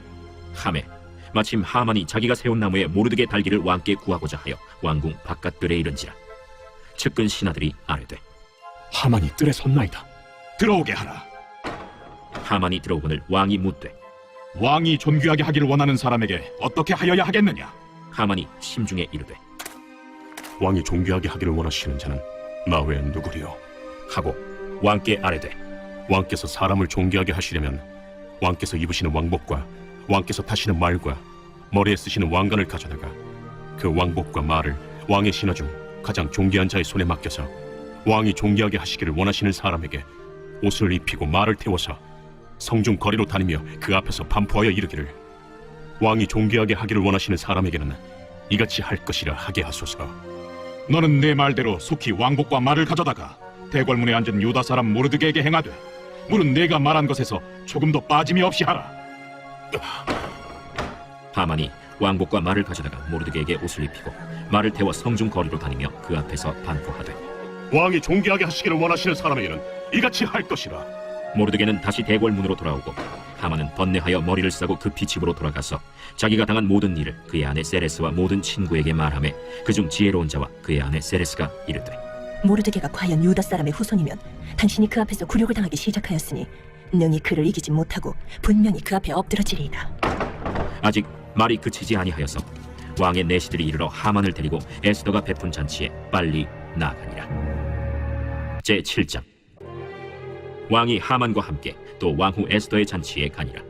하매 마침 하만이 자기가 세운 나무에 모르드게 달기를 왕께 구하고자 하여 왕궁 바깥들에 이른지라. 측근 신하들이 아뢰되 하만이 뜰에 섰나이다. 들어오게 하라. 하만이 들어오거늘 왕이 묻되 왕이 존귀하게 하기를 원하는 사람에게 어떻게 하여야 하겠느냐? 하만이 심중에 이르되 왕이 존귀하게 하기를 원하시는 자는 나 외엔 누구리요? 하고 왕께 아뢰되 왕께서 사람을 존귀하게 하시려면 왕께서 입으시는 왕복과 왕께서 타시는 말과 머리에 쓰시는 왕관을 가져다가 그 왕복과 말을 왕의 신하 중 가장 존귀한 자의 손에 맡겨서 왕이 존귀하게 하시기를 원하시는 사람에게 옷을 입히고 말을 태워서 성중 거리로 다니며 그 앞에서 반포하여 이르기를 왕이 존귀하게 하기를 원하시는 사람에게는 이같이 할 것이라 하게 하소서. 너는 내 말대로 속히 왕복과 말을 가져다가 대궐문에 앉은 유다 사람 모르드게에게 행하되 물은 내가 말한 것에서 조금도 빠짐이 없이 하라. 하만이 왕복과 말을 가져다가 모르드게에게 옷을 입히고 말을 태워 성중 거리로 다니며 그 앞에서 반포하되 왕이 존귀하게 하시기를 원하시는 사람에게는 이같이 할 것이라. 모르드게는 다시 대궐문으로 돌아오고 하만은 번뇌하여 머리를 싸고 급히 집으로 돌아가서 자기가 당한 모든 일을 그의 아내 세레스와 모든 친구에게 말하며 그중 지혜로운 자와 그의 아내 세레스가 이르되 모르드게가 과연 유다 사람의 후손이면 당신이 그 앞에서 굴욕을 당하기 시작하였으니 능히 그를 이기지 못하고 분명히 그 앞에 엎드러지리이다. 아직 말이 그치지 아니하여서 왕의 내시들이 이르러 하만을 데리고 에스더가 베푼 잔치에 빨리 나아가니라. 제7장 왕이 하만과 함께 또 왕후 에스더의 잔치에 가니라.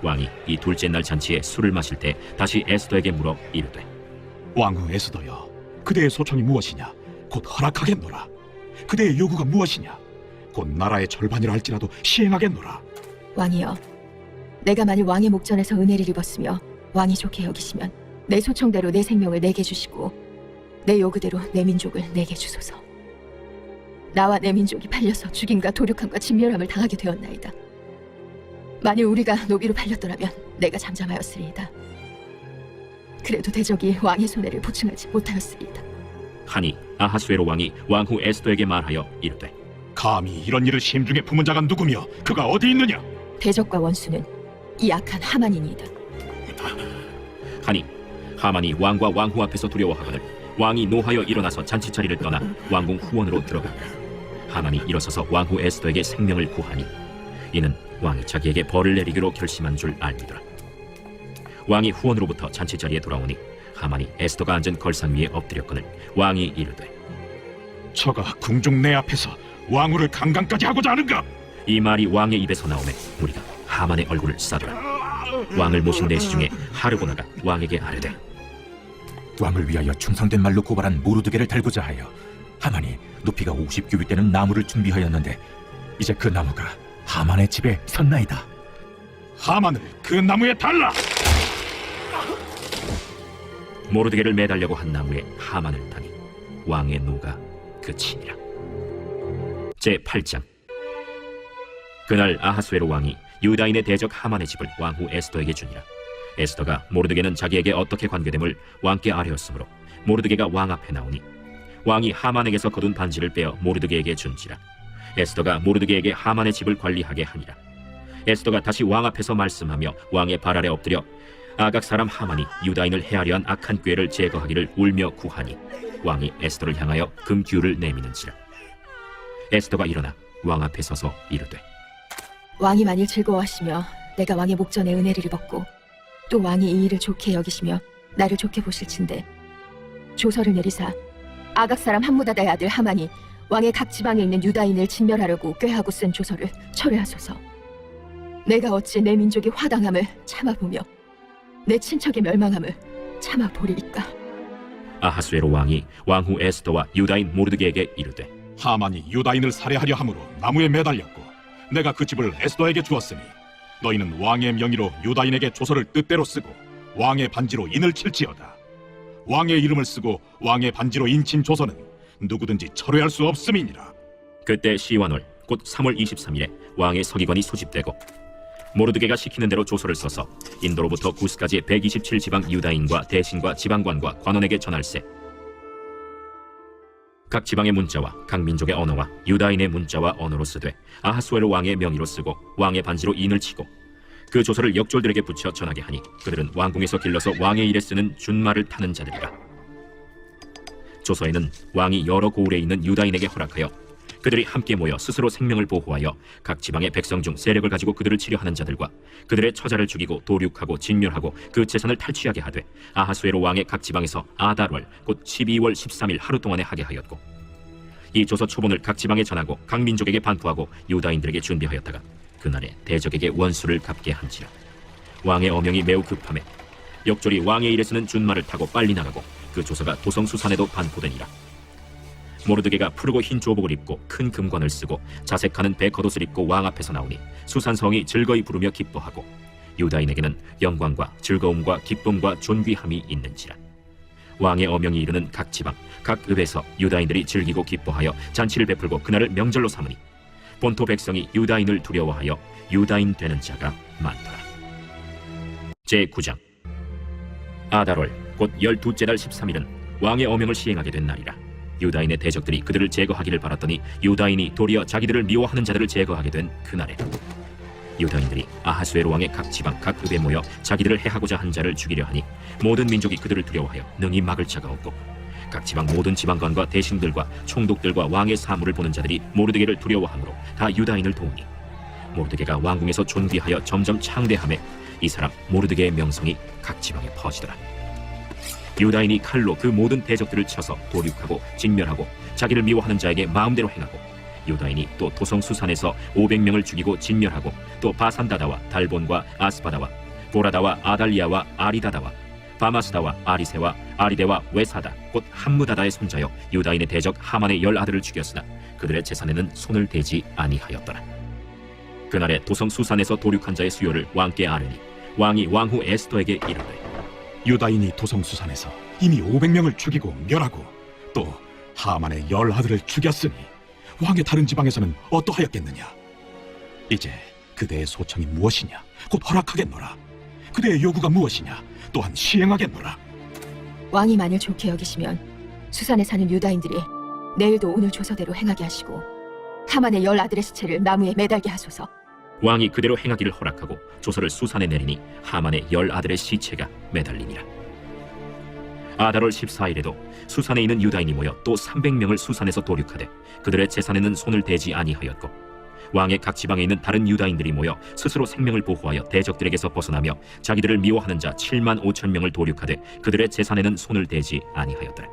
왕이 이 둘째 날 잔치에 술을 마실 때 다시 에스더에게 물어 이르되 왕후 에스더여, 그대의 소청이 무엇이냐? 곧 허락하겠노라. 그대의 요구가 무엇이냐? 곧 나라의 절반이라 할지라도 시행하겠노라. 왕이여, 내가 만일 왕의 목전에서 은혜를 입었으며 왕이 좋게 여기시면 내 소청대로 내 생명을 내게 주시고 내 요구대로 내 민족을 내게 주소서. 나와 내 민족이 팔려서 죽임과 도륙함과 진멸함을 당하게 되었나이다. 만일 우리가 노비로 팔렸더라면 내가 잠잠하였으리이다. 그래도 대적이 왕의 손해를 보충하지 못하였으리이다. 하니 아하수에로 왕이 왕후 에스더에게 말하여 이르되 감히 이런 일을 심중에 품은 자가 누구며 그가 어디 있느냐? 대적과 원수는 이 악한 하만이니이다. 하니 하만이 왕과 왕후 앞에서 두려워하거늘 왕이 노하여 일어나서 잔치자리를 떠나 왕궁 후원으로 들어간다. 하만이 일어서서 왕후 에스더에게 생명을 구하니 이는 왕이 자기에게 벌을 내리기로 결심한 줄 알미더라. 왕이 후원으로부터 잔치자리에 돌아오니 하만이 에스더가 앉은 걸상 위에 엎드렸거늘 왕이 이르되 저가 궁중 내 앞에서 왕후를 강간까지 하고자 하는가? 이 말이 왕의 입에서 나오매 무리가 하만의 얼굴을 싸더라. 왕을 모신 내시 중에 하르보나가 왕에게 아뢰되 왕을 위하여 충성된 말로 고발한 모르드게를 달고자 하여 하만이 높이가 50규빗 되는 나무를 준비하였는데 이제 그 나무가 하만의 집에 섰나이다. 하만을 그 나무에 달라! 모르드게를 매달려고 한 나무에 하만을 다니 왕의 노가 그치니라. 제8장. 그날 아하수에로 왕이 유다인의 대적 하만의 집을 왕후 에스더에게 주니라. 에스더가 모르드게는 자기에게 어떻게 관계됨을 왕께 아뢰었으므로 모르드게가 왕 앞에 나오니 왕이 하만에게서 거둔 반지를 빼어 모르드게에게 준지라. 에스더가 모르드게에게 하만의 집을 관리하게 하니라. 에스더가 다시 왕 앞에서 말씀하며 왕의 발 아래 엎드려 아각 사람 하만이 유다인을 해하려 한 악한 꾀를 제거하기를 울며 구하니 왕이 에스더를 향하여 금규를 내미는지라. 에스더가 일어나 왕 앞에 서서 이르되 왕이 만일 즐거워하시며 내가 왕의 목전에 은혜를 입었고 또 왕이 이 일을 좋게 여기시며 나를 좋게 보실진대 조서를 내리사 아각 사람 함무다다의 아들 하만이 왕의 각 지방에 있는 유다인을 진멸하려고 꾀하고 쓴 조서를 철회하소서. 내가 어찌 내 민족의 화당함을 참아보며 내 친척의 멸망함을 참아보리이까. 아하수에로 왕이 왕후 에스더와 유다인 모르드게에게 이르되 하만이 유다인을 살해하려 함으로 나무에 매달렸고 내가 그 집을 에스더에게 주었으니 너희는 왕의 명의로 유다인에게 조서를 뜻대로 쓰고 왕의 반지로 인을 칠지어다. 왕의 이름을 쓰고 왕의 반지로 인친 조서는 누구든지 철회할 수 없음이니라. 그때 시완월 곧 3월 23일에 왕의 서기관이 소집되고 모르드게가 시키는 대로 조서를 써서 인도로부터 구스까지 127지방 유다인과 대신과 지방관과 관원에게 전할세. 각 지방의 문자와 각 민족의 언어와 유다인의 문자와 언어로 쓰되 아하수에로 왕의 명의로 쓰고 왕의 반지로 인을 치고 그 조서를 역졸들에게 붙여 전하게 하니 그들은 왕궁에서 길러서 왕의 일에 쓰는 준말을 타는 자들이라. 조서에는 왕이 여러 고을에 있는 유다인에게 허락하여 그들이 함께 모여 스스로 생명을 보호하여 각 지방의 백성 중 세력을 가지고 그들을 치려하는 자들과 그들의 처자를 죽이고 도륙하고 진멸하고 그 재산을 탈취하게 하되 아하수에로 왕의 각 지방에서 아달월 곧 12월 13일 하루 동안에 하게 하였고 이 조서 초본을 각 지방에 전하고 각 민족에게 반포하고 유다인들에게 준비하였다가 그날에 대적에게 원수를 갚게 한지라. 왕의 어명이 매우 급함에 역졸이 왕의 일에 쓰는 준말을 타고 빨리 나가고 그 조서가 도성수산에도 반포되니라. 모르드게가 푸르고 흰 조복을 입고 큰 금관을 쓰고 자색하는 배 겉옷을 입고 왕 앞에서 나오니 수산성이 즐거이 부르며 기뻐하고 유다인에게는 영광과 즐거움과 기쁨과 존귀함이 있는지라. 왕의 어명이 이르는 각 지방 각 읍에서 유다인들이 즐기고 기뻐하여 잔치를 베풀고 그날을 명절로 삼으니 본토 백성이 유다인을 두려워하여 유다인 되는 자가 많더라. 제9장. 아달월 곧 12째 달 13일은 왕의 어명을 시행하게 된 날이라. 유다인의 대적들이 그들을 제거하기를 바랐더니 유다인이 도리어 자기들을 미워하는 자들을 제거하게 된 그날에 유다인들이 아하수에로 왕의 각 지방 각 읍에 모여 자기들을 해하고자 한 자를 죽이려 하니 모든 민족이 그들을 두려워하여 능히 막을 자가 없고 각 지방 모든 지방관과 대신들과 총독들과 왕의 사물을 보는 자들이 모르드게를 두려워하므로 다 유다인을 도우니 모르드게가 왕궁에서 존귀하여 점점 창대하매 이 사람 모르드게의 명성이 각 지방에 퍼지더라. 유다인이 칼로 그 모든 대적들을 쳐서 도륙하고 진멸하고 자기를 미워하는 자에게 마음대로 행하고 유다인이 또 도성수산에서 500명을 죽이고 진멸하고 또 바산다다와 달본과 아스바다와 보라다와 아달리아와 아리다다와 바마스다와 아리세와 아리데와 외사다 곧 함무다다의 손자여 유다인의 대적 하만의 10아들을 죽였으나 그들의 재산에는 손을 대지 아니하였더라. 그날에 도성수산에서 도륙한 자의 수요를 왕께 아뢰니 왕이 왕후 에스더에게 이르되 유다인이 도성수산에서 이미 500명을 죽이고 멸하고 또 하만의 10아들을 죽였으니 왕의 다른 지방에서는 어떠하였겠느냐? 이제 그대의 소청이 무엇이냐? 곧 허락하겠노라. 그대의 요구가 무엇이냐? 또한 시행하겠노라. 왕이 만일 좋게 여기시면 수산에 사는 유다인들이 내일도 오늘 조서대로 행하게 하시고 하만의 10아들의 시체를 나무에 매달게 하소서. 왕이 그대로 행하기를 허락하고 조서를 수산에 내리니 하만의 10아들의 시체가 매달리니라. 아달월 14일에도 수산에 있는 유다인이 모여 또 300명을 수산에서 도륙하되 그들의 재산에는 손을 대지 아니하였고 왕의 각 지방에 있는 다른 유다인들이 모여 스스로 생명을 보호하여 대적들에게서 벗어나며 자기들을 미워하는 자 7만 5천 명을 도륙하되 그들의 재산에는 손을 대지 아니하였더라.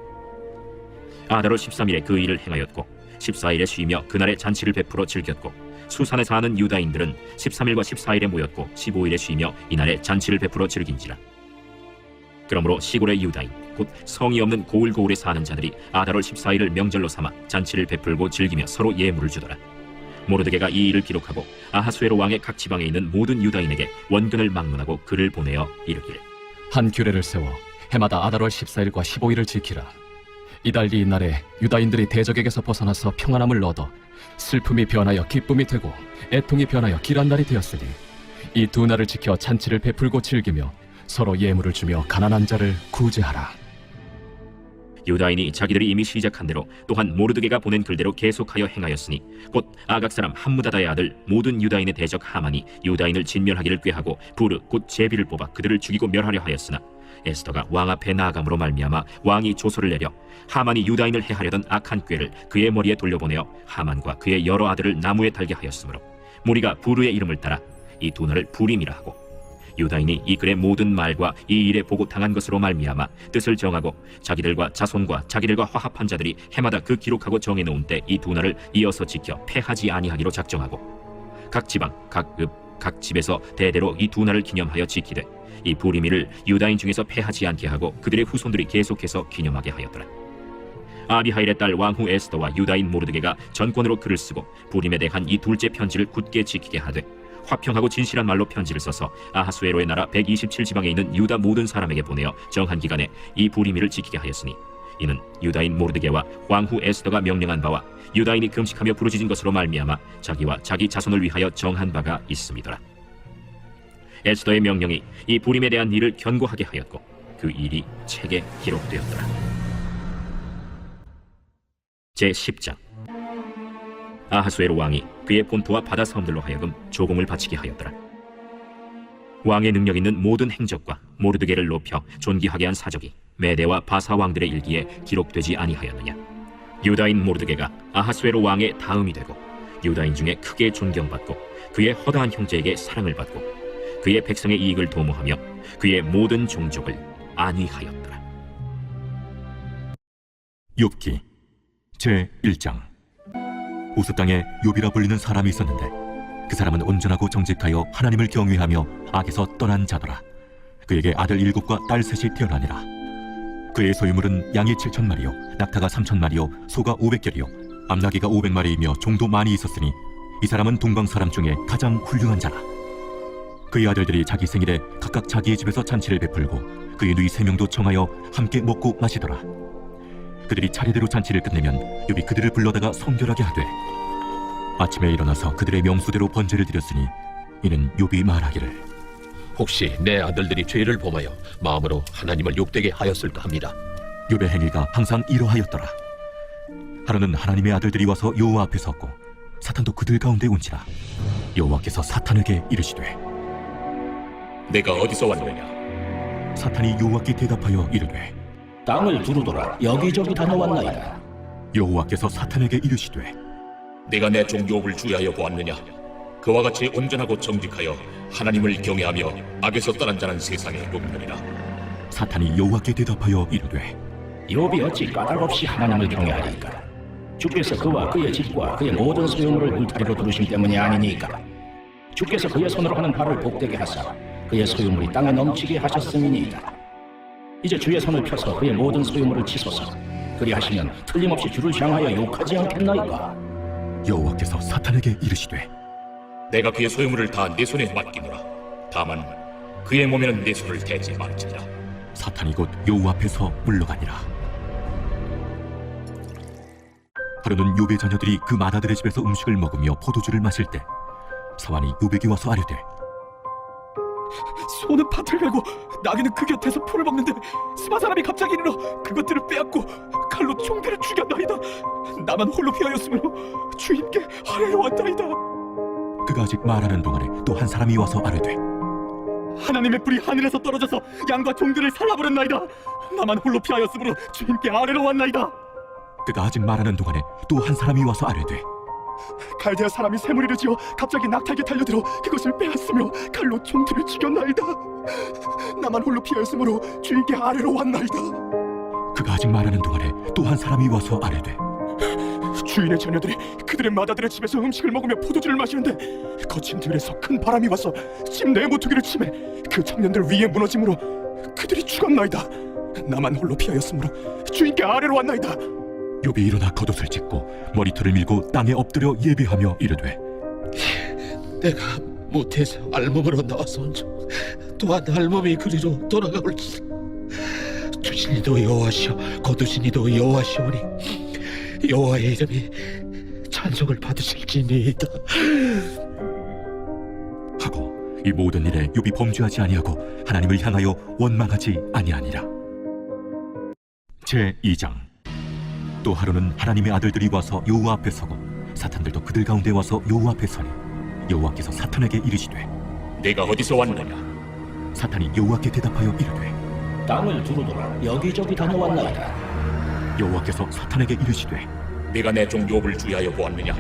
아달월 13일에 그 일을 행하였고 14일에 쉬며 그날에 잔치를 베풀어 즐겼고 수산에 사는 유다인들은 13일과 14일에 모였고 15일에 쉬며 이날에 잔치를 베풀어 즐긴지라. 그러므로 시골의 유다인 곧 성이 없는 고을고을에 사는 자들이 아달월 14일을 명절로 삼아 잔치를 베풀고 즐기며 서로 예물을 주더라. 모르드게가 이 일을 기록하고 아하수에로 왕의 각 지방에 있는 모든 유다인에게 원근을 막론하고 글을 보내어 이르기를 한 규례를 세워 해마다 아달월 14일과 15일을 지키라. 이달리 이날에 유다인들이 대적에게서 벗어나서 평안함을 얻어 슬픔이 변하여 기쁨이 되고 애통이 변하여 길한 날이 되었으니 이 두 날을 지켜 잔치를 베풀고 즐기며 서로 예물을 주며 가난한 자를 구제하라. 유다인이 자기들이 이미 시작한 대로 또한 모르드게가 보낸 글대로 계속하여 행하였으니 곧 아각 사람 함무다다의 아들 모든 유다인의 대적 하만이 유다인을 진멸하기를 꾀하고 부르 곧 제비를 뽑아 그들을 죽이고 멸하려 하였으나 에스더가 왕 앞에 나아감으로 말미암아 왕이 조서를 내려 하만이 유다인을 해하려던 악한 꾀를 그의 머리에 돌려보내어 하만과 그의 여러 아들을 나무에 달게 하였으므로 무리가 부르의 이름을 따라 이 두 날을 부림이라 하고 유다인이 이 글의 모든 말과 이 일에 보고 당한 것으로 말미암아 뜻을 정하고 자기들과 자손과 자기들과 화합한 자들이 해마다 그 기록하고 정해놓은 때 이 두 날을 이어서 지켜 패하지 아니하기로 작정하고 각 지방, 각 읍, 각 집에서 대대로 이 두 날을 기념하여 지키되 이 부리미를 유다인 중에서 패하지 않게 하고 그들의 후손들이 계속해서 기념하게 하였더라. 아비하일의 딸 왕후 에스더와 유다인 모르드게가 전권으로 글을 쓰고 부림에 대한 이 둘째 편지를 굳게 지키게 하되 화평하고 진실한 말로 편지를 써서 아하수에로의 나라 127지방에 있는 유다 모든 사람에게 보내어 정한 기간에 이 부리미를 지키게 하였으니 이는 유다인 모르드게와 왕후 에스더가 명령한 바와 유다인이 금식하며 부르짖은 것으로 말미암아 자기와 자기 자손을 위하여 정한 바가 있음이더라. 에스더의 명령이 이 부림에 대한 일을 견고하게 하였고 그 일이 책에 기록되었더라. 제10장 아하수에로 왕이 그의 본토와 바다 사람들로 하여금 조공을 바치게 하였더라. 왕의 능력 있는 모든 행적과 모르드게를 높여 존귀하게 한 사적이 메대와 바사 왕들의 일기에 기록되지 아니하였느냐. 유다인 모르드게가 아하수에로 왕의 다음이 되고 유다인 중에 크게 존경받고 그의 허다한 형제에게 사랑을 받고 그의 백성의 이익을 도모하며 그의 모든 종족을 안위하였더라. 욥기 제1장. 우스 땅에 욥이라 불리는 사람이 있었는데 그 사람은 온전하고 정직하여 하나님을 경외하며 악에서 떠난 자더라. 그에게 아들 7과 딸 3이 태어나니라. 그의 소유물은 양이 7,000마리요 낙타가 3,000마리요 소가 500결이요 암나귀가 500마리이며 종도 많이 있었으니 이 사람은 동방 사람 중에 가장 훌륭한 자라. 그의 아들들이 자기 생일에 각각 자기의 집에서 잔치를 베풀고 그의 누이 3명도 청하여 함께 먹고 마시더라. 그들이 차례대로 잔치를 끝내면 욥이 그들을 불러다가 성결하게 하되 아침에 일어나서 그들의 명수대로 번제를 드렸으니 이는 욥이 말하기를 혹시 내 아들들이 죄를 범하여 마음으로 하나님을 욕되게 하였을까 합니다. 욥의 행위가 항상 이러하였더라. 하루는 하나님의 아들들이 와서 여호와 앞에 섰고 사탄도 그들 가운데 온지라. 여호와께서 사탄에게 이르시되 내가 어디서 왔느냐? 사탄이 여호와께 대답하여 이르되 땅을 두루돌아 여기저기 다녀왔나이다. 여호와께서 사탄에게 이르시되 내가 내 종 욥을 주의하여 보았느냐? 그와 같이 온전하고 정직하여 하나님을 경외하며 악에서 떠난 자는 세상에 없느니라. 사탄이 여호와께 대답하여 이르되 욥이 어찌 까닭없이 하나님을 경외하리까? 주께서 그와 그의 집과 그의 모든 소유물을 울타리로 두르신 때문이 아니니까. 주께서 그의 손으로 하는 바를 복되게 하사 그의 소유물이 땅에 넘치게 하셨음이니이다. 이제 주의 손을 펴서 그의 모든 소유물을 치소서. 그리하시면 틀림없이 주를 향하여 욕하지 않겠나이까. 여호와께서 사탄에게 이르시되 내가 그의 소유물을 다 내 손에 맡기노라. 다만 그의 몸에는 내 손을 대지 말지니라. 사탄이 곧 여호와 앞에서 물러가니라. 하루는 요배 자녀들이 그 마다들의 집에서 음식을 먹으며 포도주를 마실 때 사환이 요백이 와서 아뢰되 소는 밭을 갈고 나귀는 그 곁에서 풀을 먹는데 스마 사람이 갑자기 일어나 그것들을 빼앗고 칼로 총대를 죽였나이다. 나만 홀로 피하였으므로 주인께 아뢰러 왔나이다. 그가 아직 말하는 동안에 또 한 사람이 와서 아뢰되 하나님의 불이 하늘에서 떨어져서 양과 종들을 살라버렸나이다. 나만 홀로 피하였으므로 주인께 아뢰러 왔나이다. 그가 아직 말하는 동안에 또 한 사람이 와서 아뢰되 갈대아 사람이 새무리를 지어 갑자기 낙타에게 달려들어 그것을 빼앗으며 칼로 종들을 죽였나이다. 나만 홀로 피하였으므로 주인께 아뢰러 왔나이다. 그가 아직 말하는 동안에 또 한 사람이 와서 아뢰되 주인의 자녀들이 그들의 마다들의 집에서 음식을 먹으며 포도주를 마시는데 거친 들에서 큰 바람이 와서 집 내 모퉁이를 치매 그 청년들 위에 무너짐으로 그들이 죽었나이다. 나만 홀로 피하였으므로 주인께 아뢰러 왔나이다. 욥이 일어나 겉옷을 찢고 머리털을 밀고 땅에 엎드려 예배하며 이르되 내가 모태에서 알몸으로 나와서온즉 또한 알몸이 그리로 돌아가올지. 주신이도 여호와시오 거두신이도 여호와시오니 여호와의 이름이 찬송을 받으실지니이다. 하고 이 모든 일에 욥이 범죄하지 아니하고 하나님을 향하여 원망하지 아니하니라. 제2장. 또 하루는 하나님의 아들들이 와서 여호와 앞에 서고 사탄들도 그들 가운데 와서 여호와 앞에 서니 여호와께서 사탄에게 이르시되 내가 어디서 왔느냐? 사탄이 여호와께 대답하여 이르되 땅을 두루두라 여기저기 다녀왔나이다. 여호와께서 사탄에게 이르시되 내가 내 종 욥을 주의하여 보았느냐?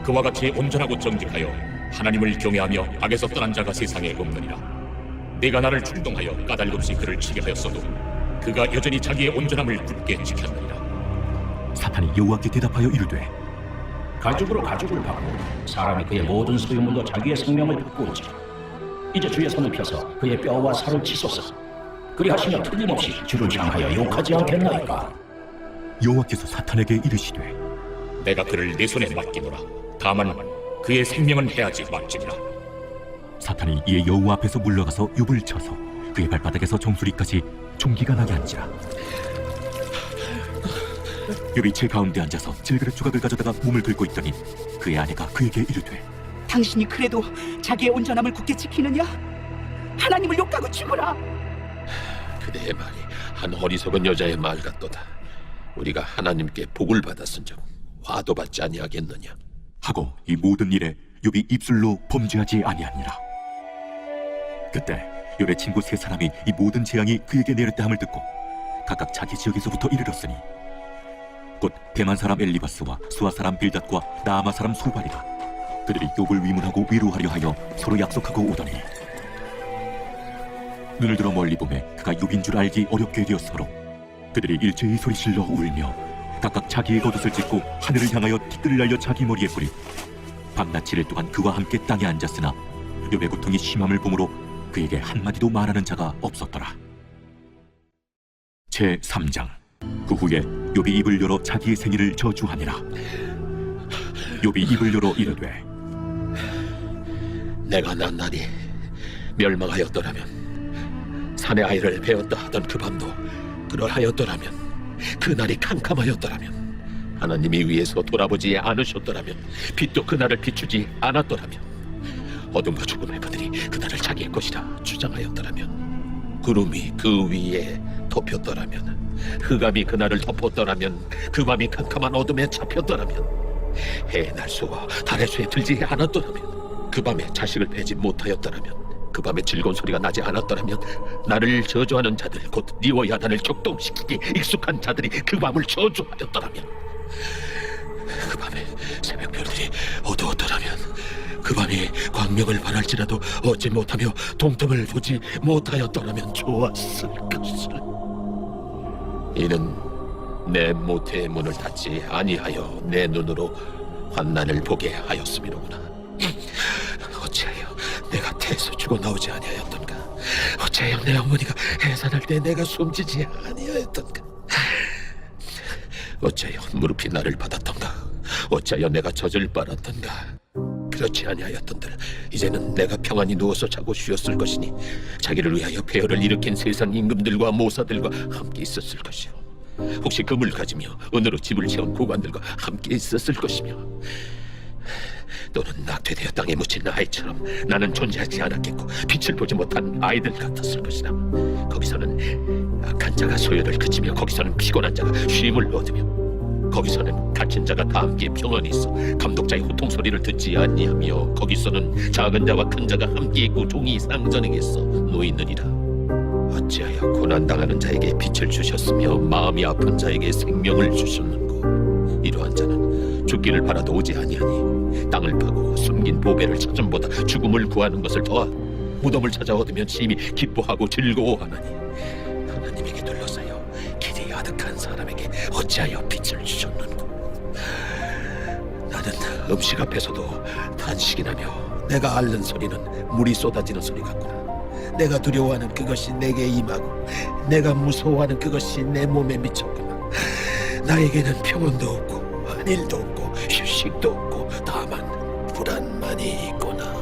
그와 같이 온전하고 정직하여 하나님을 경외하며 악에서 떠난 자가 세상에 없느니라. 내가 나를 충동하여 까닭없이 그를 치게 하였어도 그가 여전히 자기의 온전함을 굳게 지켰느니라. 사탄이 여호와께 대답하여 이르되 가죽으로 가죽을 받고 사람이 그의 모든 소유물로 자기의 생명을 바꾸지. 이제 주의 손을 펴서 그의 뼈와 살을 치소서. 그리하시며 틀림없이 주를 향하여 욕하지 않겠나이까. 여호와께서 사탄에게 이르시되 내가 그를 내 손에 맡기노라. 다만 그의 생명은 해하지 말지니라. 사탄이 이에 여호와 앞에서 물러가서 욥을 쳐서 그의 발바닥에서 정수리까지 종기가 나게 한지라. 욥이 제 가운데 앉아서 질그릇 조각을 가져다가 몸을 긁고 있더니 그의 아내가 그에게 이르되 당신이 그래도 자기의 온전함을 굳게 지키느냐? 하나님을 욕하고 죽어라. 그대의 말이 한 어리석은 여자의 말 같도다. 우리가 하나님께 복을 받았은즉 화도 받지 아니하겠느냐. 하고 이 모든 일에 욥이 입술로 범죄하지 아니하니라. 그때 욥의 친구 세 사람이 이 모든 재앙이 그에게 내렸다 함을 듣고 각각 자기 지역에서부터 이르렀으니 곧 대만 사람 엘리바스와 수아 사람 빌닷과 나아마 사람 소발이라. 그들이 욥을 위문하고 위로하려 하여 서로 약속하고 오더니 눈을 들어 멀리 보매 그가 욥인 줄 알기 어렵게 되었으므로 그들이 일제히 소리질러 울며 각각 자기의 겉옷을 찢고 하늘을 향하여 티끌을 날려 자기 머리에 뿌리 밤낮 7일 동안 그와 함께 땅에 앉았으나 욥의 고통이 심함을 보므로 그에게 한마디도 말하는 자가 없었더라. 제3장. 그 후에 욥이 입을 열어 자기의 생일을 저주하니라. 욥이 입을 열어 이르되 내가 난 날이 멸망하였더라면 산의 아이를 베었다 하던 그 밤도 그러하였더라면 그 날이 캄캄하였더라면 하나님이 위에서 돌아보지 않으셨더라면 빛도 그 날을 비추지 않았더라면 어둠과 죽음의 그들이 그 날을 자기의 것이라 주장하였더라면 구름이 그 위에 덮였더라면 흑암이 그 날을 덮었더라면 그 밤이 캄캄한 어둠에 잡혔더라면 해의 날수와 달의 수에 들지 않았더라면 그 밤에 자식을 베지 못하였더라면 그 밤에 즐거운 소리가 나지 않았더라면 나를 저주하는 자들 곧 니와 야단을 격동시키기 익숙한 자들이 그 밤을 저주하였더라면 그 밤에 새벽별들이 어두웠더라면 그 밤이 광명을 발할지라도 얻지 못하며 동등을 보지 못하였더라면 좋았을 것을. 이는 내 모태의 문을 닫지 아니하여 내 눈으로 환난을 보게 하였음이로구나. 어찌하여 내가 태에서 죽어 나오지 아니하였던가? 어찌하여 내 어머니가 해산할 때 내가 숨지지 아니하였던가? 어찌하여 무릎이 나를 받았던가? 어찌하여 내가 젖을 빨았던가? 그렇지 아니하였던들 이제는 내가 평안히 누워서 자고 쉬었을 것이니 자기를 위하여 폐허를 일으킨 세상 임금들과 모사들과 함께 있었을 것이요 혹시 금을 가지며 은으로 집을 채운 고관들과 함께 있었을 것이며 또는 낙태되어 땅에 묻힌 아이처럼 나는 존재하지 않았겠고 빛을 보지 못한 아이들 같았을 것이다. 거기서는 악한 자가 소요를 그치며 거기서는 피곤한 자가 쉼을 얻으며 거기서는 갇힌 자가 다 함께 평안히 있어 감독자의 호통 소리를 듣지 아니하며 거기서는 작은 자와 큰 자가 함께 있고 종이 상전에게서 놓이느니라. 어찌하여 고난당하는 자에게 빛을 주셨으며 마음이 아픈 자에게 생명을 주셨는고 이러한 자는 죽기를 바라도 오지 아니하니 땅을 파고 숨긴 보배를 찾음보다 죽음을 구하는 것을 더하 무덤을 찾아 얻으면 심히 기뻐하고 즐거워하나니 하나님에게 둘러싸여 길이 아득한 사람에게 어찌하여 빛을 주셨는고. 나는 음식 앞에서도 탄식이 나며 내가 앓는 소리는 물이 쏟아지는 소리 같구나. 내가 두려워하는 그것이 내게 임하고 내가 무서워하는 그것이 내 몸에 미쳤구나. 나에게는 평온도 없고 안일도 없고 휴식도 없고 다만 불안만이 있구나.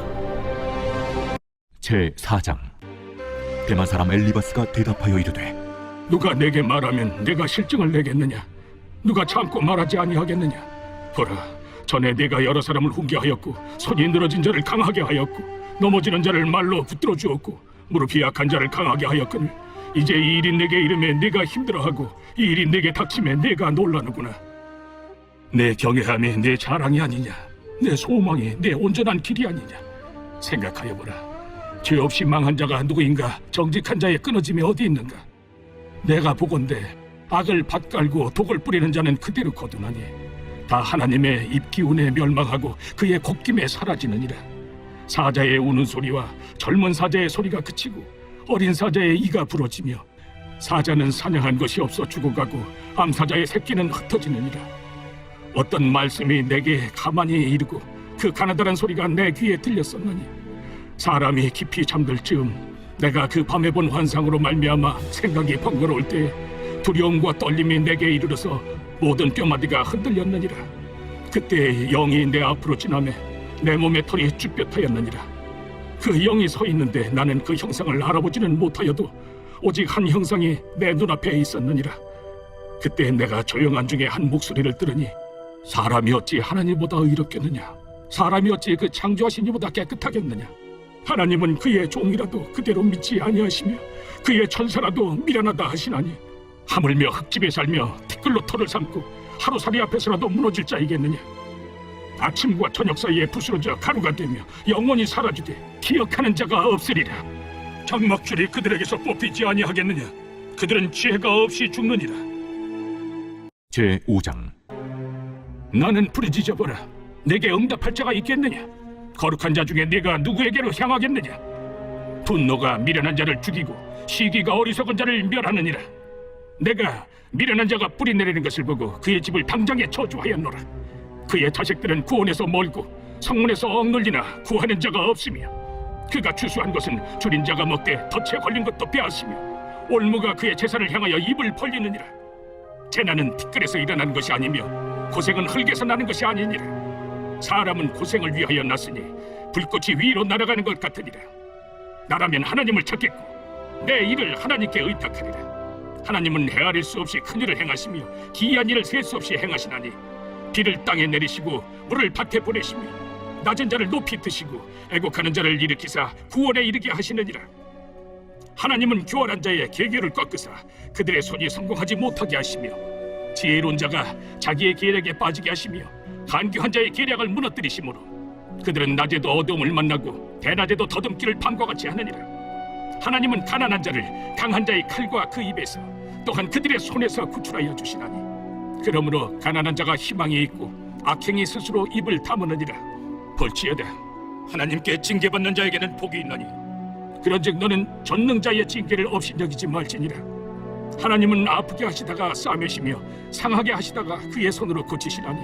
제4장. 대만 사람 엘리바스가 대답하여 이르되 누가 내게 말하면 내가 실증을 내겠느냐? 누가 참고 말하지 아니하겠느냐? 보라, 전에 내가 여러 사람을 훈계하였고 손이 늘어진 자를 강하게 하였고 넘어지는 자를 말로 붙들어 주었고 무릎이 약한 자를 강하게 하였거늘 이제 이 일이 내게 이르매 내가 힘들어하고 이 일이 내게 닥치매 내가 놀라는구나. 내 경외함이 내 자랑이 아니냐? 내 소망이 내 온전한 길이 아니냐? 생각하여보라. 죄 없이 망한 자가 누구인가? 정직한 자의 끊어짐이 어디 있는가? 내가 보건대 악을 밭갈고 독을 뿌리는 자는 그대로 거두나니 다 하나님의 입기운에 멸망하고 그의 곱김에 사라지느니라. 사자의 우는 소리와 젊은 사자의 소리가 그치고 어린 사자의 이가 부러지며 사자는 사냥한 것이 없어 죽어가고 암사자의 새끼는 흩어지느니라. 어떤 말씀이 내게 가만히 이르고 그 가나다란 소리가 내 귀에 들렸었느니 사람이 깊이 잠들 즈음 내가 그 밤에 본 환상으로 말미암아 생각이 번거로울 때 두려움과 떨림이 내게 이르러서 모든 뼈마디가 흔들렸느니라. 그때 영이 내 앞으로 지나매 내 몸의 털이 쭈뼛하였느니라. 그 영이 서 있는데 나는 그 형상을 알아보지는 못하여도 오직 한 형상이 내 눈앞에 있었느니라. 그때 내가 조용한 중에 한 목소리를 들으니 사람이 어찌 하나님보다 의롭겠느냐? 사람이 어찌 그 창조하신 이보다 깨끗하겠느냐? 하나님은 그의 종이라도 그대로 믿지 아니하시며 그의 천사라도 미련하다 하시나니 하물며 흙집에 살며 티끌로 털을 삼고 하루살이 앞에서라도 무너질 자이겠느냐? 아침과 저녁 사이에 부스러져 가루가 되며 영원히 사라지되 기억하는 자가 없으리라. 장막줄이 그들에게서 뽑히지 아니하겠느냐? 그들은 죄가 없이 죽느니라. 제5장. 나는 부르짖어보라. 내게 응답할 자가 있겠느냐? 거룩한 자 중에 내가 누구에게로 향하겠느냐? 분노가 미련한 자를 죽이고 시기가 어리석은 자를 멸하느니라. 내가 미련한 자가 뿌리 내리는 것을 보고 그의 집을 당장에 저주하였노라. 그의 자식들은 구원에서 멀고 성문에서 억눌리나 구하는 자가 없으며 그가 추수한 것은 줄인 자가 먹되 덫에 걸린 것도 빼앗으며 올무가 그의 재산을 향하여 입을 벌리느니라. 재난은 티끌에서 일어나는 것이 아니며 고생은 흙에서 나는 것이 아니니라. 사람은 고생을 위하여 났으니 불꽃이 위로 날아가는 것 같으니라. 나라면 하나님을 찾겠고 내 일을 하나님께 의탁하리라. 하나님은 헤아릴 수 없이 큰 일을 행하시며 기이한 일을 셀 수 없이 행하시나니 비를 땅에 내리시고 물을 밭에 보내시며 낮은 자를 높이 드시고 애곡하는 자를 일으키사 구원에 이르게 하시느니라. 하나님은 교활한 자의 계계를 꺾으사 그들의 손이 성공하지 못하게 하시며 지혜로운 자가 자기의 계략에 빠지게 하시며 간교한 자의 계략을 무너뜨리시므로 그들은 낮에도 어두움을 만나고 대낮에도 더듬기를 밤과 같이 하느니라. 하나님은 가난한 자를 강한 자의 칼과 그 입에서 또한 그들의 손에서 구출하여 주시나니 그러므로 가난한 자가 희망이 있고 악행이 스스로 입을 다무느니라. 볼지어다 하나님께 징계받는 자에게는 복이 있나니 그런즉 너는 전능자의 징계를 없이 여기지 말지니라. 하나님은 아프게 하시다가 싸매시며 상하게 하시다가 그의 손으로 고치시나니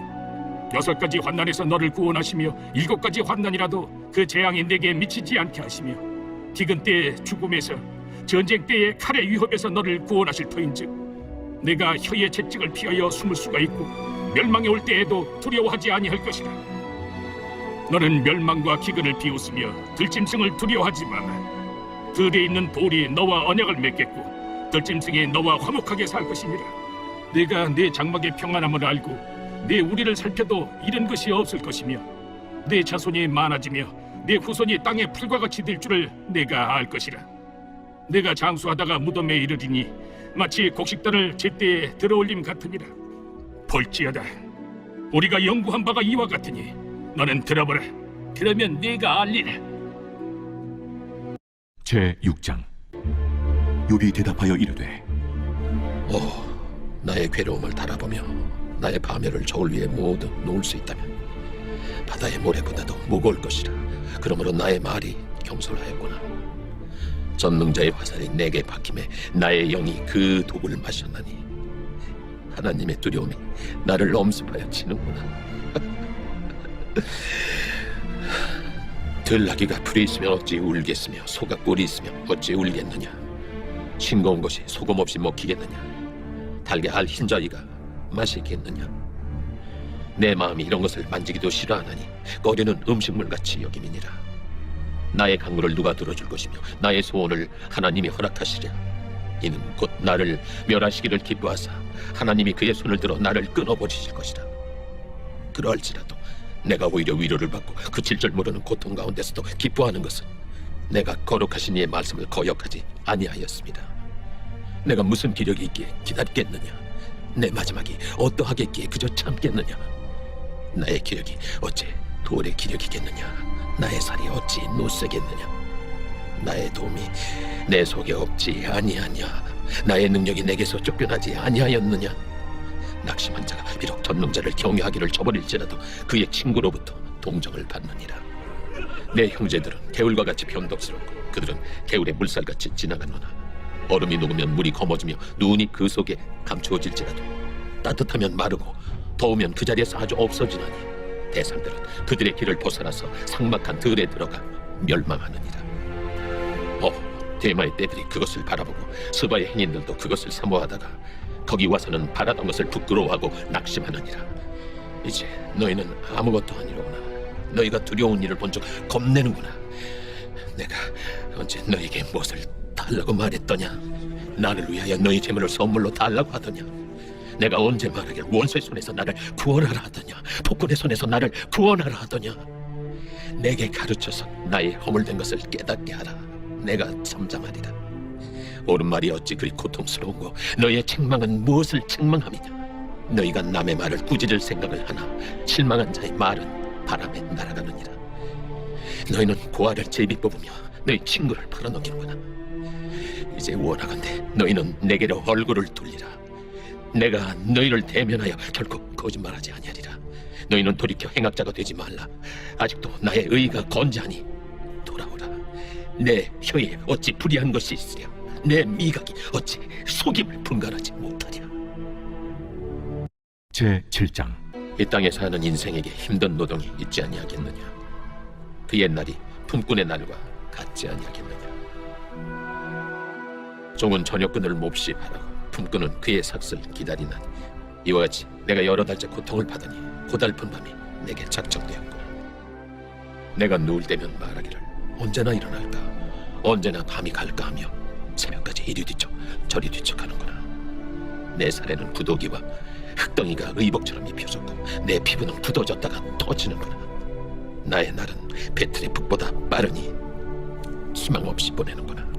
6가지 환난에서 너를 구원하시며 7가지 환난이라도 그 재앙이 내게 미치지 않게 하시며 기근 때의 죽음에서 전쟁 때의 칼의 위협에서 너를 구원하실 터인즉 내가 혀의 채찍을 피하여 숨을 수가 있고 멸망이 올 때에도 두려워하지 아니할 것이라. 너는 멸망과 기근을 비웃으며 들짐승을 두려워하지 마라. 들에 있는 돌이 너와 언약을 맺겠고 들짐승이 너와 화목하게 살 것이니라. 내가 내 장막의 평안함을 알고 내 우리를 살펴도 잃은 것이 없을 것이며 내 자손이 많아지며 내 후손이 땅의 풀과 같이 될 줄을 내가 알 것이라. 내가 장수하다가 무덤에 이르리니 마치 곡식단을 제때에 들어올림 같으니라. 볼지어다 우리가 연구한 바가 이와 같으니 너는 들어보라. 그러면 네가 알리라. 제6장. 욥이 대답하여 이르되 나의 괴로움을 달아보며 나의 파멸을 저울 위에 모두 놓을 수 있다면 바다의 모래보다도 무거울 것이라. 그러므로 나의 말이 경솔하였구나. 전능자의 화살이 내게 박힘에 나의 영이 그 독을 마셨나니 하나님의 두려움이 나를 엄습하여 치는구나. 들나귀가 풀이 있으면 어찌 울겠으며 소가 꿀이 있으면 어찌 울겠느냐. 싱거운 것이 소금 없이 먹히겠느냐. 달게 알 흰자위가 마시겠느냐. 내 마음이 이런 것을 만지기도 싫어하나니 꺼리는 음식물같이 여김이니라. 나의 강물을 누가 들어줄 것이며 나의 소원을 하나님이 허락하시랴. 이는 곧 나를 멸하시기를 기뻐하사 하나님이 그의 손을 들어 나를 끊어버리실 것이라. 그러할지라도 내가 오히려 위로를 받고 그칠 줄 모르는 고통 가운데서도 기뻐하는 것은 내가 거룩하신 이의 말씀을 거역하지 아니하였습니다. 내가 무슨 기력이 있기에 기다리겠느냐. 내 마지막이 어떠하겠기에 그저 참겠느냐. 나의 기력이 어찌 돌의 기력이겠느냐. 나의 살이 어찌 노쇠겠느냐. 나의 도움이 내 속에 없지 아니하냐. 나의 능력이 내게서 쫓겨나지 아니하였느냐. 낙심한 자가 비록 전능자를 경외하기를 저버릴지라도 그의 친구로부터 동정을 받느니라. 내 형제들은 개울과 같이 변덕스럽고 그들은 개울의 물살같이 지나가노나 얼음이 녹으면 물이 검어지며 눈이 그 속에 감추어질지라도 따뜻하면 마르고 더우면 그 자리에서 아주 없어지나니 대상들은 그들의 길을 벗어나서 삭막한 들에 들어가 멸망하느니라. 대마의 떼들이 그것을 바라보고 스바의 행인들도 그것을 사모하다가 거기 와서는 바라던 것을 부끄러워하고 낙심하느니라. 이제 너희는 아무것도 아니로구나. 너희가 두려운 일을 본 적 겁내는구나. 내가 언제 너희에게 무엇을 달라고 말했더냐. 나를 위하여 너희 재물을 선물로 달라고 하더냐. 내가 언제 말하길 원수의 손에서 나를 구원하라 하더냐. 폭군의 손에서 나를 구원하라 하더냐. 내게 가르쳐서 나의 허물된 것을 깨닫게 하라. 내가 잠잠하리라. 옳은 말이 어찌 그리 고통스러운고 너희의 책망은 무엇을 책망함이냐. 너희가 남의 말을 꾸짖을 생각을 하나 실망한 자의 말은 바람에 날아가느니라. 너희는 고아를 제비 뽑으며 너희 친구를 팔아넘기는구나. 이제 원하건대 너희는 내게로 얼굴을 돌리라. 내가 너희를 대면하여 결코 거짓말하지 아니하리라. 너희는 돌이켜 행악자가 되지 말라. 아직도 나의 의가 건재하니 돌아오라. 내 혀에 어찌 불의한 것이 있으랴. 내 미각이 어찌 속임을 분간하지 못하랴. 제7장. 이 땅에 사는 인생에게 힘든 노동이 있지 아니하겠느냐. 그 옛날이 품꾼의 날과 같지 아니하겠느냐. 종은 저녁끈을 몹시 바라고 품꾼은 그의 삭슬 기다리나니 이와 같이 내가 여러 달째 고통을 받으니 고달픈 밤이 내게 작정되었구나. 내가 누울 때면 말하기를 언제나 일어날까, 언제나 밤이 갈까 하며 새벽까지 이리 뒤척 저리 뒤척하는구나. 내 살에는 구더기와 흙덩이가 의복처럼 입혀졌고 내 피부는 굳어졌다가 터지는구나. 나의 날은 배틀의 북보다 빠르니 희망 없이 보내는구나.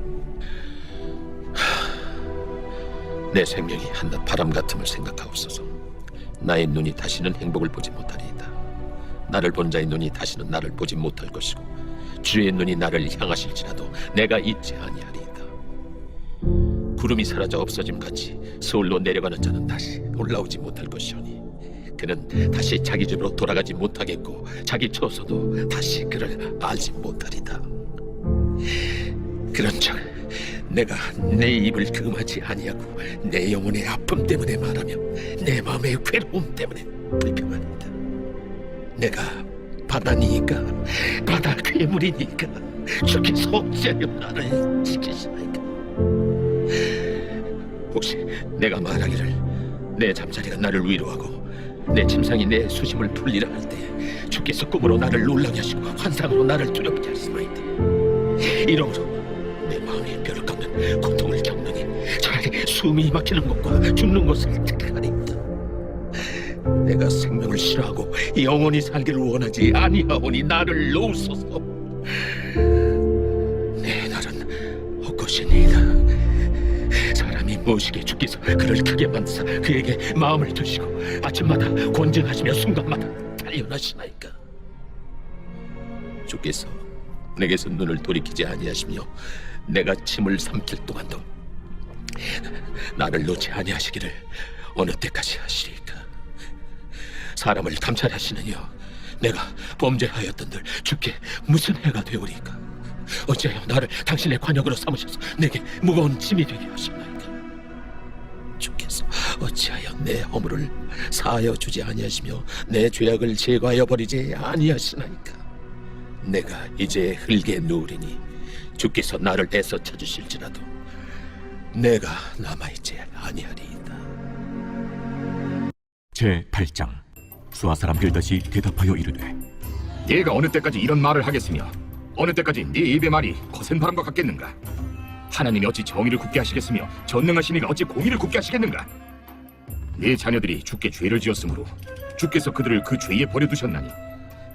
내 생명이 한낱 바람 같음을 생각하옵소서. 나의 눈이 다시는 행복을 보지 못하리이다. 나를 본 자의 눈이 다시는 나를 보지 못할 것이고 주의 눈이 나를 향하실지라도 내가 잊지 아니하리이다. 구름이 사라져 없어짐 같이 서울로 내려가는 자는 다시 올라오지 못할 것이오니 그는 다시 자기 집으로 돌아가지 못하겠고 자기 처소도 다시 그를 알지 못하리다. 그런즉 내가 내 입을 금하지 아니하고 내 영혼의 아픔 때문에 말하며 내 마음의 괴로움 때문에 불평하는다. 내가 바다니까 바다 괴물이니까 주께서 어찌하여 나를 지키시나이까. 혹시 내가 말하기를 내 잠자리가 나를 위로하고 내 침상이 내 수심을 풀리라 할 때 주께서 꿈으로 나를 놀라게 하시고 환상으로 나를 두렵게 하시나이다. 이러므로 내 마음이 뼈를 깎는 고통을 겪느니 차라리 숨이 막히는 것과 죽는 것을 택하리이다. 내가 생명을 싫어하고 영원히 살기를 원하지 아니하오니 나를 놓으소서. 내 날은 헛것이니이다. 사람이 무엇이기에 주께서 그를 크게 만드사 그에게 마음을 주시고 아침마다 권증하시며 순간마다 단련하시나이까. 주께서 내게서 눈을 돌이키지 아니하시며 내가 침을 삼킬 동안도 나를 놓지 아니하시기를 어느 때까지 하시리까. 사람을 감찰하시느니여 내가 범죄하였던들 주께 무슨 해가 되오리까. 어찌하여 나를 당신의 관역으로 삼으셔서 내게 무거운 짐이 되게 하시나이까. 주께서 어찌하여 내 허물을 사하여 주지 아니하시며 내 죄악을 제거하여 버리지 아니하시나이까. 내가 이제 흙에 누우리니 주께서 나를 애써 찾으실지라도 내가 남아있지 아니하리이다. 제8장 수아 사람 빌닷이 대답하여 이르되 네가 어느 때까지 이런 말을 하겠으며 어느 때까지 네 입의 말이 거센 바람과 같겠는가? 하나님이 어찌 정의를 굳게 하시겠으며 전능하신 이가 어찌 공의를 굳게 하시겠는가? 네 자녀들이 주께 죄를 지었으므로 주께서 그들을 그 죄에 버려두셨나니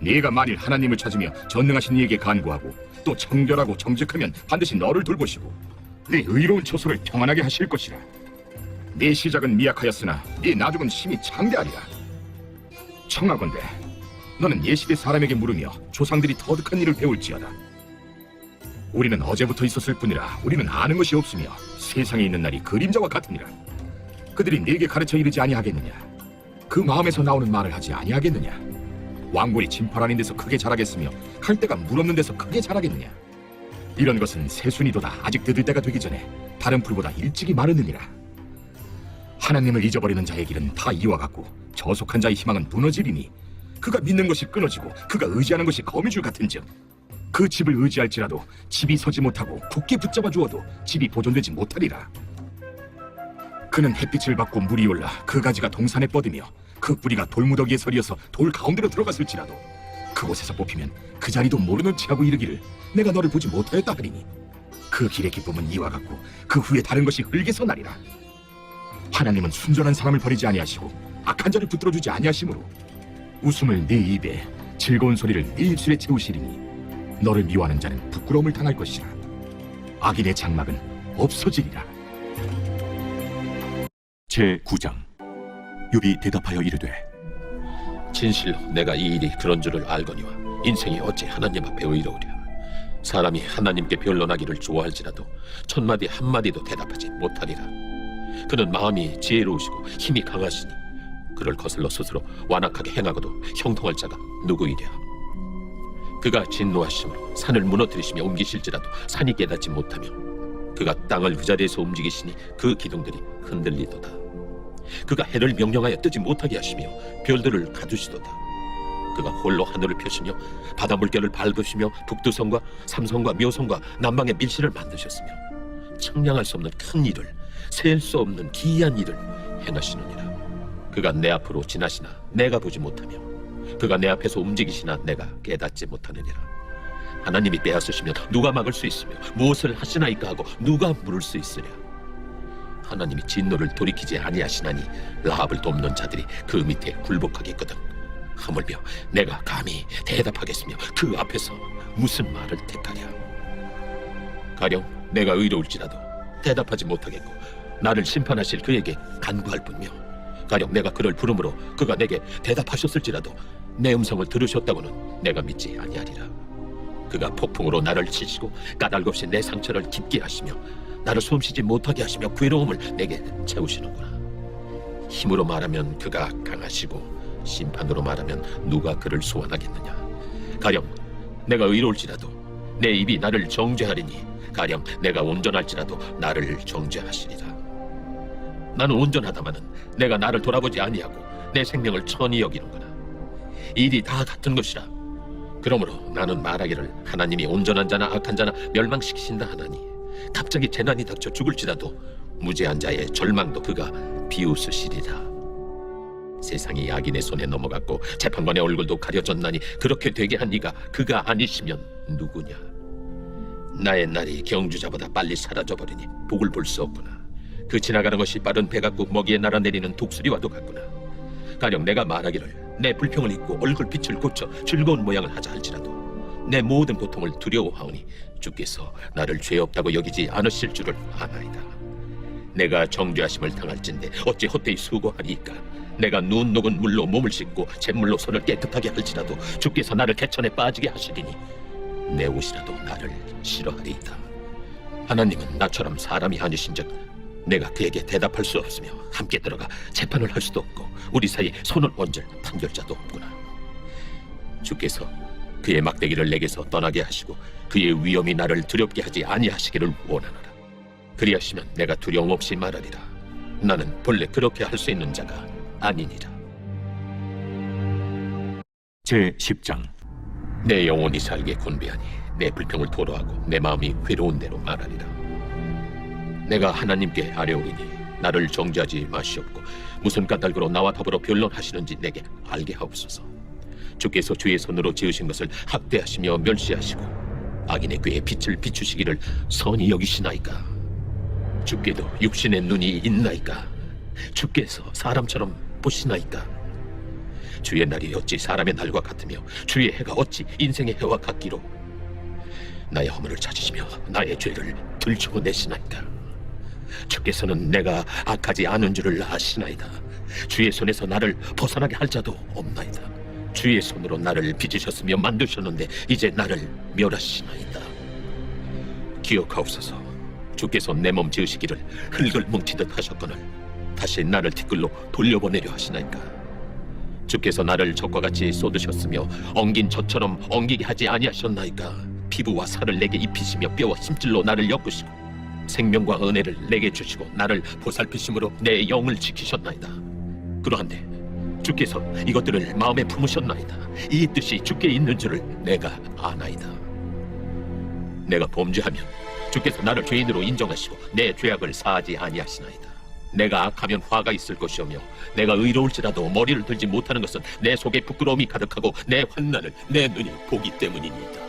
네가 만일 하나님을 찾으며 전능하신 이에게 간구하고 또 청결하고 정직하면 반드시 너를 돌보시고 네 의로운 처소를 평안하게 하실 것이라. 네 시작은 미약하였으나 네 나중은 심히 창대하리라. 청하건대 너는 예시대 사람에게 물으며 조상들이 터득한 일을 배울지어다. 우리는 어제부터 있었을 뿐이라 우리는 아는 것이 없으며 세상에 있는 날이 그림자와 같으니라. 그들이 네게 가르쳐 이르지 아니하겠느냐? 그 마음에서 나오는 말을 하지 아니하겠느냐? 왕골이 진팔 아닌 데서 크게 자라겠으며 칼대가 물 없는 데서 크게 자라겠느냐? 이런 것은 새순이도다 아직 뜯을 때가 되기 전에 다른 풀보다 일찍이 마르느니라. 하나님을 잊어버리는 자의 길은 다 이와 같고 저속한 자의 희망은 무너지리니 그가 믿는 것이 끊어지고 그가 의지하는 것이 거미줄 같은즉 그 집을 의지할지라도 집이 서지 못하고 굳게 붙잡아 주어도 집이 보존되지 못하리라. 그는 햇빛을 받고 물이 올라 그 가지가 동산에 뻗으며 그 뿌리가 돌무더기에 서리어서 돌 가운데로 들어갔을지라도 그곳에서 뽑히면 그 자리도 모르는 체하고 이르기를 내가 너를 보지 못하였다 하리니 그 길의 기쁨은 이와 같고 그 후에 다른 것이 흙에서 나리라. 하나님은 순전한 사람을 버리지 아니하시고 악한 자를 붙들어주지 아니하시므로 웃음을 네 입에 즐거운 소리를 네 입술에 채우시리니 너를 미워하는 자는 부끄러움을 당할 것이라. 악인의 장막은 없어지리라. 제9장 욥이 대답하여 이르되 진실로 내가 이 일이 그런 줄을 알거니와 인생이 어찌 하나님 앞에 의로우랴. 사람이 하나님께 변론하기를 좋아할지라도 첫마디 한마디도 대답하지 못하리라. 그는 마음이 지혜로우시고 힘이 강하시니 그를 거슬러 스스로 완악하게 행하고도 형통할 자가 누구이랴. 그가 진노하심으로 산을 무너뜨리시며 옮기실지라도 산이 깨닫지 못하며 그가 땅을 그 자리에서 움직이시니 그 기둥들이 흔들리도다. 그가 해를 명령하여 뜨지 못하게 하시며 별들을 가두시도다. 그가 홀로 하늘을 펴시며 바다 물결을 밟으시며 북두성과 삼성과 묘성과 남방의 밀실을 만드셨으며 측량할 수 없는 큰 일을 셀 수 없는 기이한 일을 행하시느니라. 그가 내 앞으로 지나시나 내가 보지 못하며 그가 내 앞에서 움직이시나 내가 깨닫지 못하느니라. 하나님이 빼앗으시면 누가 막을 수 있으며 무엇을 하시나이까 하고 누가 물을 수 있으랴. 하나님이 진노를 돌이키지 아니하시나니 라합을 돕는 자들이 그 밑에 굴복하겠거든. 하물며 내가 감히 대답하겠으며 그 앞에서 무슨 말을 택하랴. 가령 내가 의로울지라도 대답하지 못하겠고 나를 심판하실 그에게 간구할 뿐이며 가령 내가 그를 부름으로 그가 내게 대답하셨을지라도 내 음성을 들으셨다고는 내가 믿지 아니하리라. 그가 폭풍으로 나를 치시고 까닭없이 내 상처를 깊게 하시며 나를 숨쉬지 못하게 하시며 괴로움을 내게 채우시는구나. 힘으로 말하면 그가 강하시고 심판으로 말하면 누가 그를 소환하겠느냐. 가령 내가 의로울지라도 내 입이 나를 정죄하리니 가령 내가 온전할지라도 나를 정죄하시리라. 나는 온전하다마는 내가 나를 돌아보지 아니하고 내 생명을 천히 여기는구나. 일이 다 같은 것이라. 그러므로 나는 말하기를 하나님이 온전한 자나 악한 자나 멸망시키신다 하나니 갑자기 재난이 닥쳐 죽을지라도 무죄한 자의 절망도 그가 비웃으시리라. 세상이 악인의 손에 넘어갔고 재판관의 얼굴도 가려졌나니 그렇게 되게 한 이가 그가 아니시면 누구냐. 나의 날이 경주자보다 빨리 사라져버리니 복을 볼 수 없구나. 그 지나가는 것이 빠른 배 같고 먹이에 날아내리는 독수리와도 같구나. 가령 내가 말하기를 내 불평을 잊고 얼굴빛을 고쳐 즐거운 모양을 하자 할지라도 내 모든 고통을 두려워하오니 주께서 나를 죄 없다고 여기지 않으실 줄을 아나이다. 내가 정죄하심을 당할진대 어찌 헛되이 수고하리이까. 내가 눈 녹은 물로 몸을 씻고 잿물로 손을 깨끗하게 할지라도 주께서 나를 개천에 빠지게 하시리니 내 옷이라도 나를 싫어하리이다. 하나님은 나처럼 사람이 아니신즉 내가 그에게 대답할 수 없으며 함께 들어가 재판을 할 수도 없고 우리 사이에 손을 얹을 판결자도 없구나. 주께서 그의 막대기를 내게서 떠나게 하시고 그의 위엄이 나를 두렵게 하지 아니하시기를 원하노라. 그리하시면 내가 두려움 없이 말하리라. 나는 본래 그렇게 할 수 있는 자가 아니니라. 제10장. 내 영혼이 살게 곤배하니 내 불평을 토로하고 내 마음이 괴로운 대로 말하리라. 내가 하나님께 아뢰오리니 나를 정죄하지 마시옵고 무슨 까닭으로 나와 더불어 변론하시는지 내게 알게 하옵소서. 주께서 주의 손으로 지으신 것을 학대하시며 멸시하시고 악인의 꾀에 빛을 비추시기를 선히 여기시나이까. 주께도 육신의 눈이 있나이까. 주께서 사람처럼 보시나이까. 주의 날이 어찌 사람의 날과 같으며 주의 해가 어찌 인생의 해와 같기로. 나의 허물을 찾으시며 나의 죄를 들추어내시나이까. 주께서는 내가 악하지 않은 줄을 아시나이다. 주의 손에서 나를 벗어나게 할 자도 없나이다. 주의 손으로 나를 빚으셨으며 만드셨는데 이제 나를 멸하시나이다. 기억하옵소서. 주께서 내 몸 지으시기를 흙을 뭉치듯 하셨거늘 다시 나를 티끌로 돌려보내려 하시나이까. 주께서 나를 젖과 같이 쏟으셨으며 엉긴 젖처럼 엉기게 하지 아니하셨나이까. 피부와 살을 내게 입히시며 뼈와 심줄로 나를 엮으시고 생명과 은혜를 내게 주시고 나를 보살피심으로 내 영을 지키셨나이다. 그러한데 주께서 이것들을 마음에 품으셨나이다. 이 뜻이 주께 있는 줄을 내가 아나이다. 내가 범죄하면 주께서 나를 죄인으로 인정하시고 내 죄악을 사하지 아니하시나이다. 내가 악하면 화가 있을 것이오며 내가 의로울지라도 머리를 들지 못하는 것은 내 속에 부끄러움이 가득하고 내 환난을 내 눈이 보기 때문이니이다.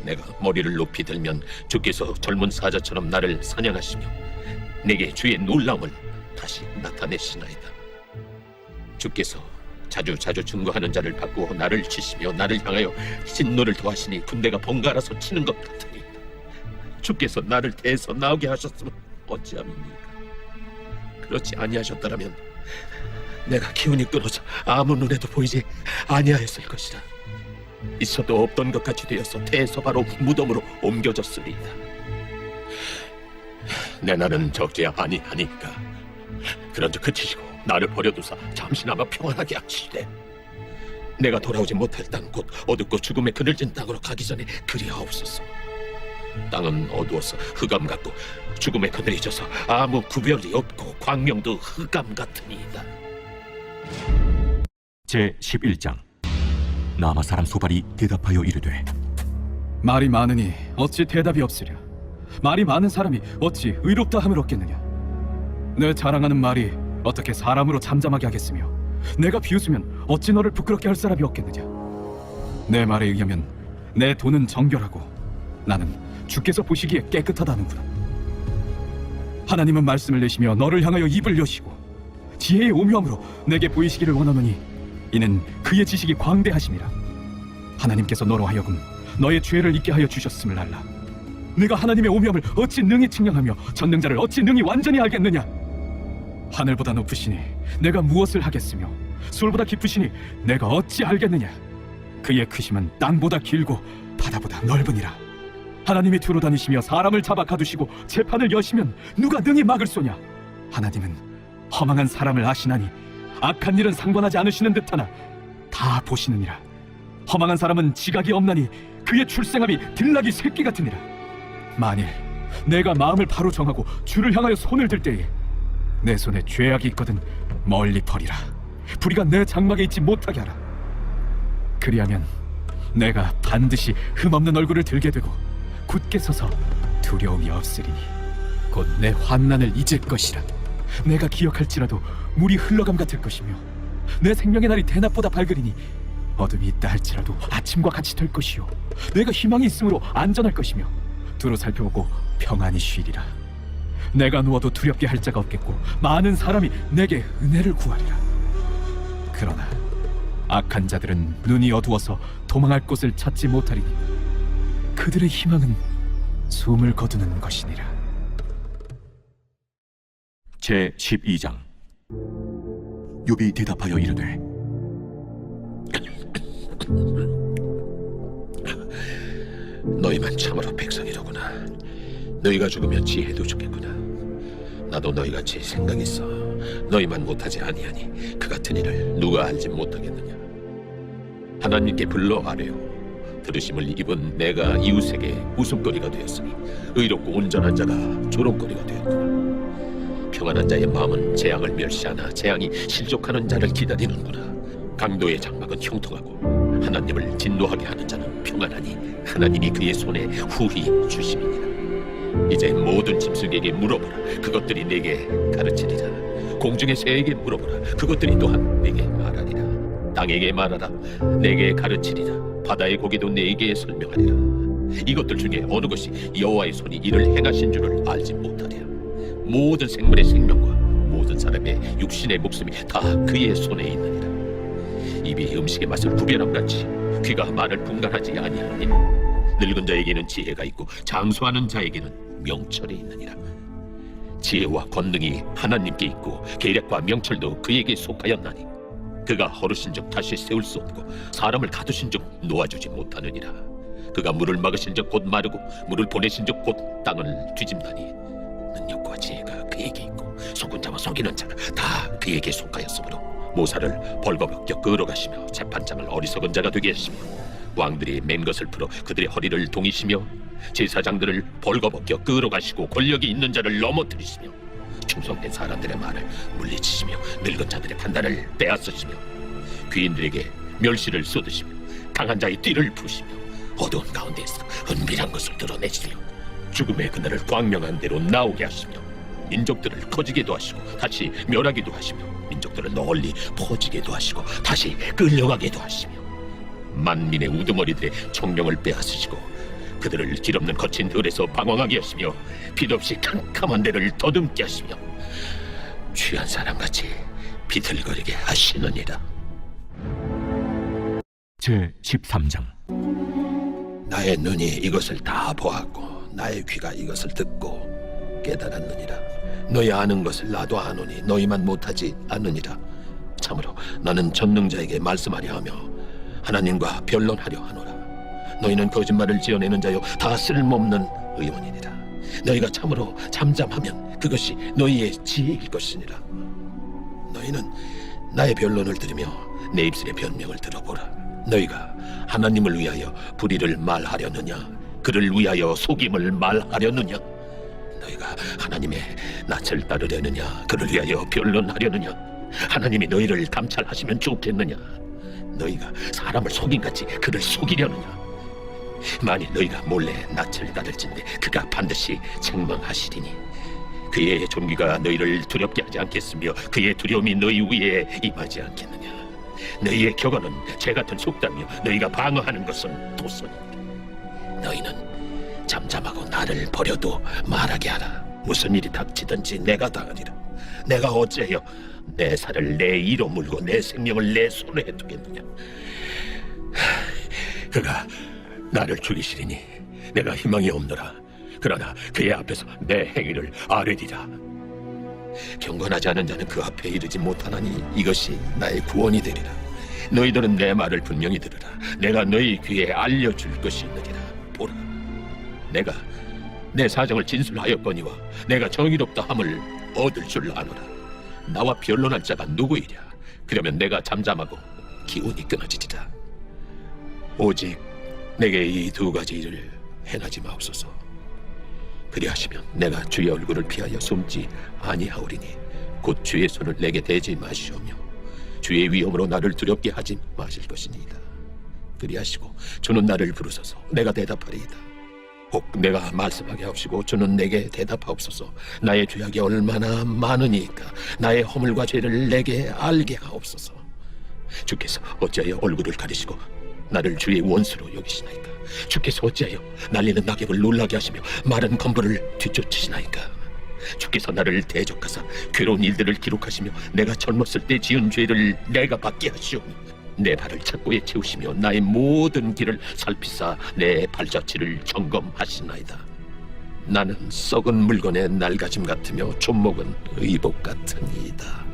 내가 머리를 높이 들면 주께서 젊은 사자처럼 나를 사냥하시며 내게 주의 놀라움을 다시 나타내시나이다. 주께서 자주 증거하는 자를 바꾸어 나를 치시며 나를 향하여 진노를 더하시니 군대가 번갈아서 치는 것 같으니 주께서 나를 대서 나오게 하셨으면 어찌함이니까. 그렇지 아니하셨더라면 내가 기운이 끊어져 아무 눈에도 보이지 아니하였을 것이라. 있어도 없던 것 같이 되어서 태에서 바로 무덤으로 옮겨졌으리이다. 내 날은 적지 아니하니까 그런즉 그치시고 나를 버려두사 잠시나마 평안하게 하시되 내가 돌아오지 못할 땅 곧 어둡고 죽음에 그늘진 땅으로 가기 전에 그리하옵소서. 땅은 어두워서 흑암 같고 죽음의 그늘이 져서 아무 구별이 없고 광명도 흑암 같으니이다. 제11장. 나마 사람 소발이 대답하여 이르되 말이 많으니 어찌 대답이 없으랴. 말이 많은 사람이 어찌 의롭다 함을 얻겠느냐. 내 자랑하는 말이 어떻게 사람으로 잠잠하게 하겠으며 내가 비웃으면 어찌 너를 부끄럽게 할 사람이 없겠느냐. 내 말에 의하면 내 돈은 정결하고 나는 주께서 보시기에 깨끗하다는구나. 하나님은 말씀을 내시며 너를 향하여 입을 여시고 지혜의 오묘함으로 내게 보이시기를 원하노니 이는 그의 지식이 광대하심이라. 하나님께서 너로 하여금 너의 죄를 잊게 하여 주셨음을 알라. 내가 하나님의 오묘함을 어찌 능히 측량하며 전능자를 어찌 능히 완전히 알겠느냐. 하늘보다 높으시니 내가 무엇을 하겠으며 수월보다 깊으시니 내가 어찌 알겠느냐. 그의 크심은 땅보다 길고 바다보다 넓으니라. 하나님이 두루 다니시며 사람을 잡아 가두시고 재판을 여시면 누가 능히 막을 소냐. 하나님은 허망한 사람을 아시나니 악한 일은 상관하지 않으시는 듯하나 다 보시느니라. 허망한 사람은 지각이 없나니 그의 출생함이 들나귀 새끼 같으니라. 만일 내가 마음을 바로 정하고 주를 향하여 손을 들 때에 내 손에 죄악이 있거든 멀리 버리라. 불의가 내 장막에 있지 못하게 하라. 그리하면 내가 반드시 흠없는 얼굴을 들게 되고 굳게 서서 두려움이 없으리니 곧 내 환난을 잊을 것이라. 내가 기억할지라도 물이 흘러감 같을 것이며 내 생명의 날이 대낮보다 밝으리니 어둠이 있다 할지라도 아침과 같이 될 것이요 내가 희망이 있으므로 안전할 것이며 두루 살펴보고 평안히 쉬리라. 내가 누워도 두렵게 할 자가 없겠고 많은 사람이 내게 은혜를 구하리라. 그러나 악한 자들은 눈이 어두워서 도망할 곳을 찾지 못하리니 그들의 희망은 숨을 거두는 것이니라. 제 12장. 욥이 대답하여 이르되 너희만 참으로 백성이로구나. 너희가 죽으면 지혜도 죽겠구나. 나도 너희같이 생각이 있어. 너희만 못하지 아니하니 그 같은 일을 누가 알지 못하겠느냐. 하나님께 불러 아뢰어 들으심을 입은 내가 이웃에게 웃음거리가 되었으니 의롭고 온전한 자가 조롱거리가 되었구나. 평안한 자의 마음은 재앙을 멸시하나 재앙이 실족하는 자를 기다리는구나. 강도의 장막은 형통하고 하나님을 진노하게 하는 자는 평안하니 하나님이 그의 손에 후히 주심이니라. 이제 모든 짐승에게 물어보라. 그것들이 내게 가르치리라. 공중의 새에게 물어보라. 그것들이 또한 내게 말하리라. 땅에게 말하라. 내게 가르치리라. 바다의 고기도 내게 설명하리라. 이것들 중에 어느 것이 여호와의 손이 이를 행하신 줄을 알지 못하리라. 모든 생물의 생명과 모든 사람의 육신의 목숨이 다 그의 손에 있느니라. 입이 음식의 맛을 구별함같이 귀가 말을 분간하지 아니하니 늙은 자에게는 지혜가 있고 장수하는 자에게는 명철이 있느니라. 지혜와 권능이 하나님께 있고 계략과 명철도 그에게 속하였나니 그가 허르신즉 다시 세울 수 없고 사람을 가두신즉 놓아주지 못하느니라. 그가 물을 막으신즉 곧 마르고 물을 보내신즉 곧 땅을 뒤집나니 능력과 지혜가 그에게 있고 속은 자와 속이는 자가 다 그에게 속하였으므로 모사를 벌거벗겨 끌어가시며 재판장을 어리석은 자가 되게 하시며 왕들이 맨 것을 풀어 그들의 허리를 동이시며 제사장들을 벌거벗겨 끌어가시고 권력이 있는 자를 넘어뜨리시며 충성된 사람들의 말을 물리치시며 늙은 자들의 판단을 빼앗으시며 귀인들에게 멸시를 쏟으시며 강한 자의 띠를 푸시며 어두운 가운데에서 은밀한 것을 드러내시며 죽음의 그날을 광명한 대로 나오게 하시며 민족들을 커지게도 하시고 다시 멸하기도 하시며 민족들을 널리 퍼지게도 하시고 다시 끌려가게도 하시며 만민의 우두머리들의 총명을 빼앗으시고 그들을 길없는 거친 들에서 방황하게 하시며 빛없이 캄캄한 데를 더듬게 하시며 취한 사람같이 비틀거리게 하시느니라. 제 13장. 나의 눈이 이것을 다 보았고 나의 귀가 이것을 듣고 깨달았느니라. 너희 아는 것을 나도 아노니 너희만 못하지 않느니라. 참으로 나는 전능자에게 말씀하려 하며 하나님과 변론하려 하노라. 너희는 거짓말을 지어내는 자요 다 쓸모없는 의원이니라. 너희가 참으로 잠잠하면 그것이 너희의 지혜일 것이니라. 너희는 나의 변론을 들으며 내 입술의 변명을 들어보라. 너희가 하나님을 위하여 불의를 말하려느냐 그를 위하여 속임을 말하려느냐 너희가 하나님의 낯을 따르려느냐 그를 위하여 변론하려느냐 하나님이 너희를 감찰하시면 좋겠느냐 너희가 사람을 속임같이 그를 속이려느냐 만일 너희가 몰래 낯을 따를진대 그가 반드시 책망하시리니 그의 존귀가 너희를 두렵게 하지 않겠으며 그의 두려움이 너희 위에 임하지 않겠느냐 너희의 격언은 죄같은 속담이요 너희가 방어하는 것은 도선이니라. 너희는 잠잠하고 나를 버려도 말하게 하라. 무슨 일이 닥치든지 내가 당하리라. 내가 어찌하여 내 살을 내 이로 물고 내 생명을 내 손에 두겠느냐. 그가 나를 죽이시리니 내가 희망이 없노라. 그러나 그의 앞에서 내 행위를 아뢰리라. 경건하지 않은 자는 그 앞에 이르지 못하나니 이것이 나의 구원이 되리라. 너희들은 내 말을 분명히 들으라. 내가 너희 귀에 알려줄 것이 있느니라. 보라, 내가 내 사정을 진술하였거니와 내가 정의롭다 함을 얻을 줄 아노라. 나와 변론할 자가 누구이랴. 그러면 내가 잠잠하고 기운이 끊어지리라. 오직 내게 이 두 가지 일을 행하지 마옵소서. 그리하시면 내가 주의 얼굴을 피하여 숨지 아니하오리니 곧 주의 손을 내게 대지 마시오며 주의 위엄으로 나를 두렵게 하지 마실 것이니이다. 그리하시고 주는 나를 부르소서. 내가 대답하리이다. 혹 내가 말씀하게 하옵시고 주는 내게 대답하옵소서. 나의 죄악이 얼마나 많으니까 나의 허물과 죄를 내게 알게 하옵소서. 주께서 어찌하여 얼굴을 가리시고 나를 주의 원수로 여기시나이까? 주께서 어찌하여 날리는 낙엽을 놀라게 하시며 마른 건물을 뒤쫓으시나이까? 주께서 나를 대적하사 괴로운 일들을 기록하시며 내가 젊었을 때 지은 죄를 내가 받게 하시오며 내 발을 착고에 채우시며 나의 모든 길을 살피사 내 발자취를 점검하시나이다. 나는 썩은 물건의 날가짐 같으며 촌목은 의복 같으니이다.